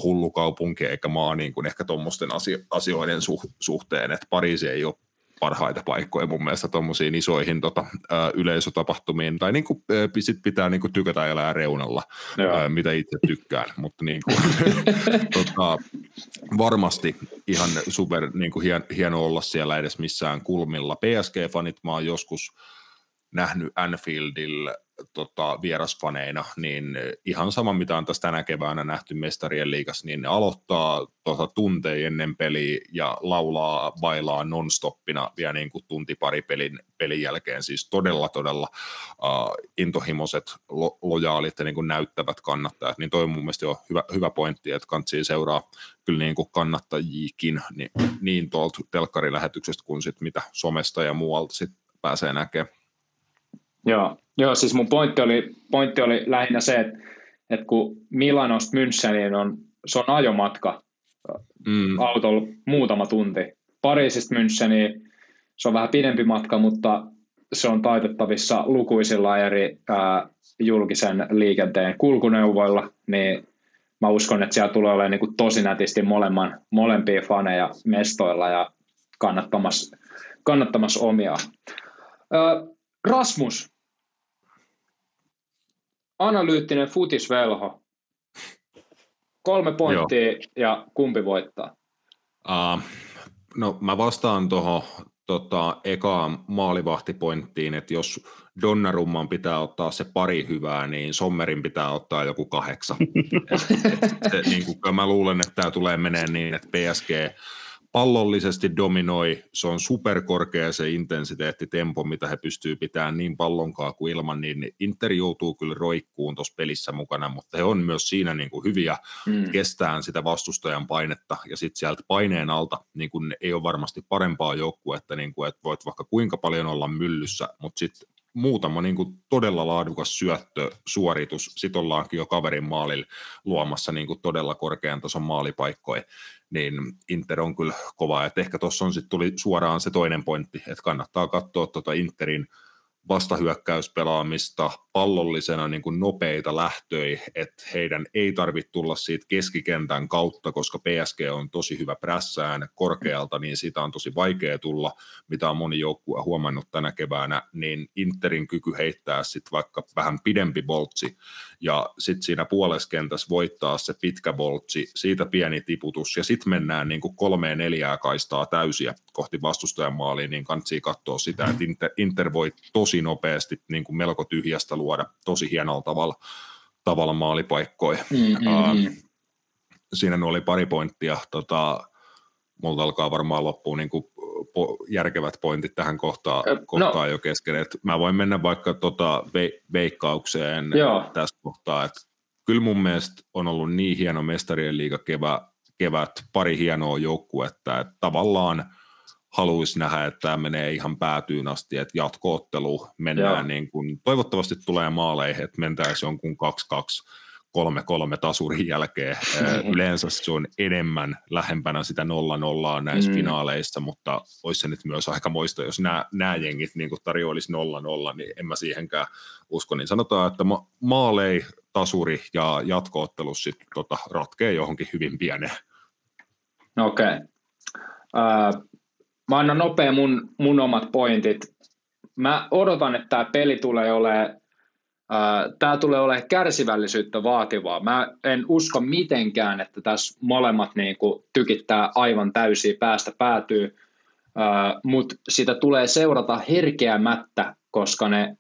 hullu kaupunki eikä maa niin kuin ehkä tuommoisten asioiden suhteen, että Pariisi ei ole parhaita paikkoja mun mielestä tuommoisiin isoihin yleisötapahtumiin, tai niin kuin, sit pitää niin kuin tykätä elää reunalla, mitä itse tykkään, mutta niin kuin, varmasti ihan super niin kuin hieno olla siellä edes missään kulmilla. PSG-fanit mä oon joskus nähnyt Anfieldillä vierasfaneina, niin ihan sama mitä on tässä tänä keväänä nähty Mestarien liigassa, niin ne aloittaa tunteja ennen peliä ja laulaa, bailaa non-stoppina vielä niin kuin tunti pari pelin jälkeen, siis todella intohimoiset, lojaalit ja niin kuin näyttävät kannattajat, niin toi on mun mielestä jo hyvä pointti, että kantsii seuraa kyllä niin kuin kannattajiikin niin tuolta telkkarilähetyksestä kuin sit mitä somesta ja muualta sit pääsee näkemään. Joo, siis mun pointti oli lähinnä se, että kun Milanosta Müncheniin se on ajomatka autolla muutama tunti. Pariisista Müncheniin se on vähän pidempi matka, mutta se on taitettavissa lukuisilla eri julkisen liikenteen kulkuneuvoilla, niin mä uskon, että siellä tulee olemaan niin kuin tosi nätisti molempia faneja mestoilla ja kannattamassa omia. Rasmus, analyyttinen futisvelho. 3 pointtia ja kumpi voittaa? No mä vastaan tuohon ekaan maalivahtipointtiin, että jos Donnarumman pitää ottaa se pari hyvää, niin Sommerin pitää ottaa joku 8. Mä luulen, että tämä tulee menee niin, että PSG pallollisesti dominoi, se on superkorkea se intensiteettitempo, mitä he pystyy pitämään niin pallonkaan kuin ilman, niin Inter joutuu kyllä roikkuun tuossa pelissä mukana, mutta he on myös siinä niin kuin hyviä kestään sitä vastustajan painetta, ja sitten sieltä paineen alta niin kuin ei ole varmasti parempaa joukkuetta, niin kuin, että voit vaikka kuinka paljon olla myllyssä, mutta sitten muutama niin kuin todella laadukas syöttösuoritus, sitten ollaankin jo kaverin maalilla luomassa niin kuin todella korkean tason maalipaikkoja, niin Inter on kyllä kova, että ehkä tuossa on sitten tuli suoraan se toinen pointti, että kannattaa katsoa Interin vastahyökkäyspelaamista, pallollisena niin kuin nopeita lähtöjä, että heidän ei tarvitse tulla siitä keskikentän kautta, koska PSG on tosi hyvä prässään korkealta, niin siitä on tosi vaikea tulla, mitä on moni joukkue huomannut tänä keväänä, niin Interin kyky heittää sitten vaikka vähän pidempi boltsi, ja sitten siinä puoleskentässä voittaa se pitkä boltsi, siitä pieni tiputus, ja sitten mennään niin kuin 3-4 kaistaa täysiä kohti vastustajan maaliin, niin kannattaa katsoa sitä, että Inter voi tosi nopeasti niin kuin melko tyhjästä luoda tosi hienolla tavalla maalipaikkoja. Siinä oli pari pointtia. Multa alkaa varmaan loppuun niin kuin järkevät pointit tähän kohtaan jo kesken. Mä voin mennä vaikka veikkaukseen tässä kohtaa. Et kyllä mun mielestä on ollut niin hieno Mestarien liiga kevät, pari hienoa joukkuetta, että tavallaan haluaisi nähdä, että tämä menee ihan päätyyn asti, että jatko-ottelu mennään niin kuin, toivottavasti tulee maaleihin, että mentäisiin jonkun 2-2, 3-3 tasurin jälkeen. Yleensä se on enemmän lähempänä sitä 0-0 näissä finaaleissa, mutta olisi se nyt myös aika moista, jos nämä jengit niin kuin tarjoilisi 0-0, niin en mä siihenkään usko. Niin sanotaan, että maalei, tasuri ja jatko-ottelus sitten ratkee johonkin hyvin pieneen. Okei. Mä annan nopea mun omat pointit. Mä odotan, että tämä peli tulee olemaan kärsivällisyyttä vaativaa. Mä en usko mitenkään, että tässä molemmat niinku tykittää aivan täysiä päästä päätyy, mutta sitä tulee seurata herkeämättä, koska ne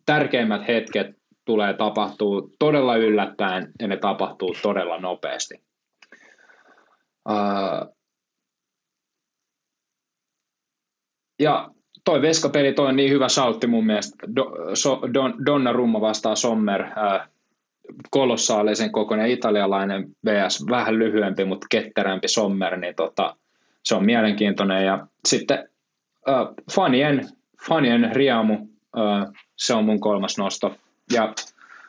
tärkeimmät hetket tulee tapahtuu todella yllättäen ja ne tapahtuu todella nopeasti. Ja toi veskapeli, toi on niin hyvä shoutti mun mielestä. Donnarumma vastaa Sommer, kolossaalisen kokoinen italialainen vs. vähän lyhyempi, mutta ketterämpi Sommer, niin se on mielenkiintoinen. Ja sitten fanien riamu, se on mun kolmas nosto. Ja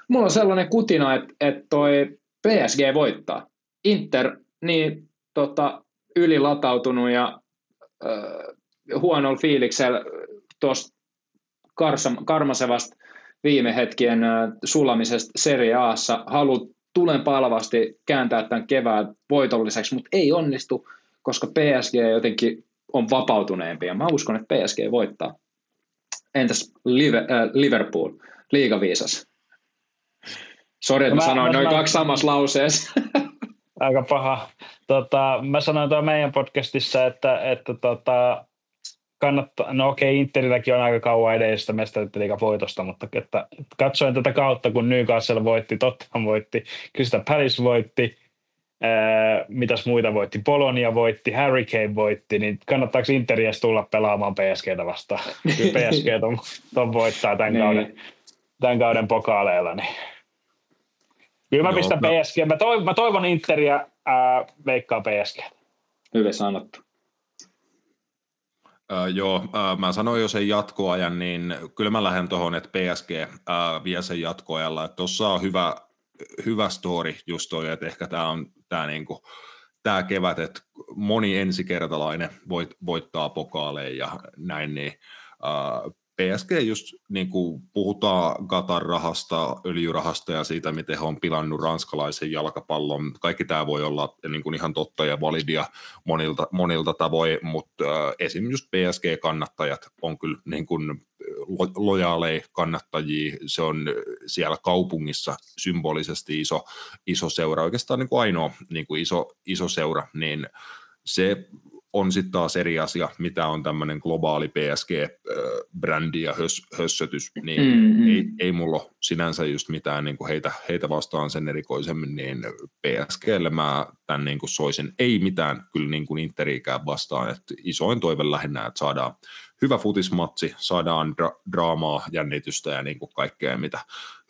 mulla on sellainen kutina, että toi PSG voittaa. Inter niin ylilatautunut ja huonolla fiiliksellä tuosta karmasevasta viime hetkien sulamisesta Serie A:ssa haluaa tulenpalavasti kääntää tämän kevään voitolliseksi, mutta ei onnistu, koska PSG jotenkin on vapautuneempi ja mä uskon, että PSG voittaa. Entäs Liverpool, liigaviisas? Sori, että mä sanoin noin kaksi samassa lauseessa. Aika paha. Mä sanoin tuolla meidän podcastissa, että kannattaa, no okei, Interilläkin on aika kauan edellisestä mestariliigan voitosta, mutta että katsoin tätä kautta, kun Newcastle voitti, Tottenham voitti, Crystal Palace voitti, mitäs muita voitti, Bologna voitti, Harry Kane voitti, niin kannattaako Interiä tulla pelaamaan PSGtä vastaan? Kyllä PSG ton voittaa tämän kauden pokaaleilla. Niin. Kyllä mä pistän PSG. Mä toivon Interiä, veikkaa PSG. Hyvin sanottu. Mä sanoin jo sen jatkoajan, niin kyllä mä lähden tuohon, että PSG vie sen jatkoajalla. Tuossa on hyvä story just toi, että ehkä tämä kevät, että moni ensikertalainen voittaa pokaaleja ja näin, niin PSG just niin kuin puhutaan Qatar-rahasta, öljyrahasta ja siitä, miten he on pilannut ranskalaisen jalkapallon. Kaikki tämä voi olla niin kuin ihan totta ja validia monilta tavoin, mutta esim. Just PSG-kannattajat on kyllä niin kuin lojaaleja kannattajia. Se on siellä kaupungissa symbolisesti iso seura, oikeastaan niin kuin ainoa niin kuin iso seura, niin se on sitten taas eri asia, mitä on tämmöinen globaali PSG-brändi ja hössötys, niin ei mulla ole sinänsä just mitään niin kuin heitä vastaan sen erikoisemmin, niin PSGlle mä tämän niin kuin soisin, ei mitään kyllä niin kuin Interiikään vastaan, että isoin toive lähinnä, että saadaan hyvä futismatsi, saadaan draamaa, jännitystä ja niin kuin kaikkea, mitä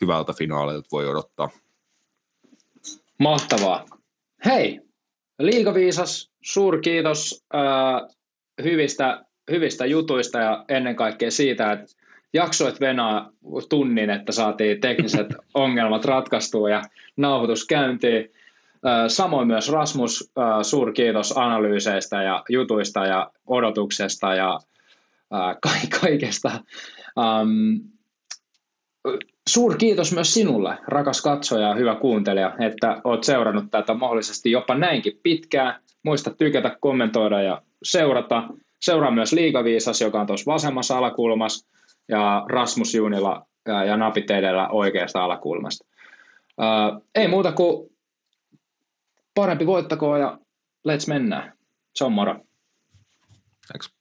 hyvältä finaalilta voi odottaa. Mahtavaa. Hei! Liigaviisas, suurkiitos hyvistä jutuista ja ennen kaikkea siitä, että jaksoit venaa tunnin, että saatiin tekniset ongelmat ratkaistua ja nauhoitus käyntiin. Samoin myös Rasmus, suurkiitos analyyseistä ja jutuista ja odotuksesta ja kaikesta. Suurkiitos myös sinulle, rakas katsoja ja hyvä kuuntelija, että olet seurannut tätä mahdollisesti jopa näinkin pitkään. Muista tykätä, kommentoida ja seurata. Seuraa myös Liigaviisas, joka on tuossa vasemmassa alakulmassa, ja Rasmus Junila ja napit edellä oikeasta alakulmasta. Ei muuta kuin parempi voittakoon ja let's mennään. Se on moro. Thanks.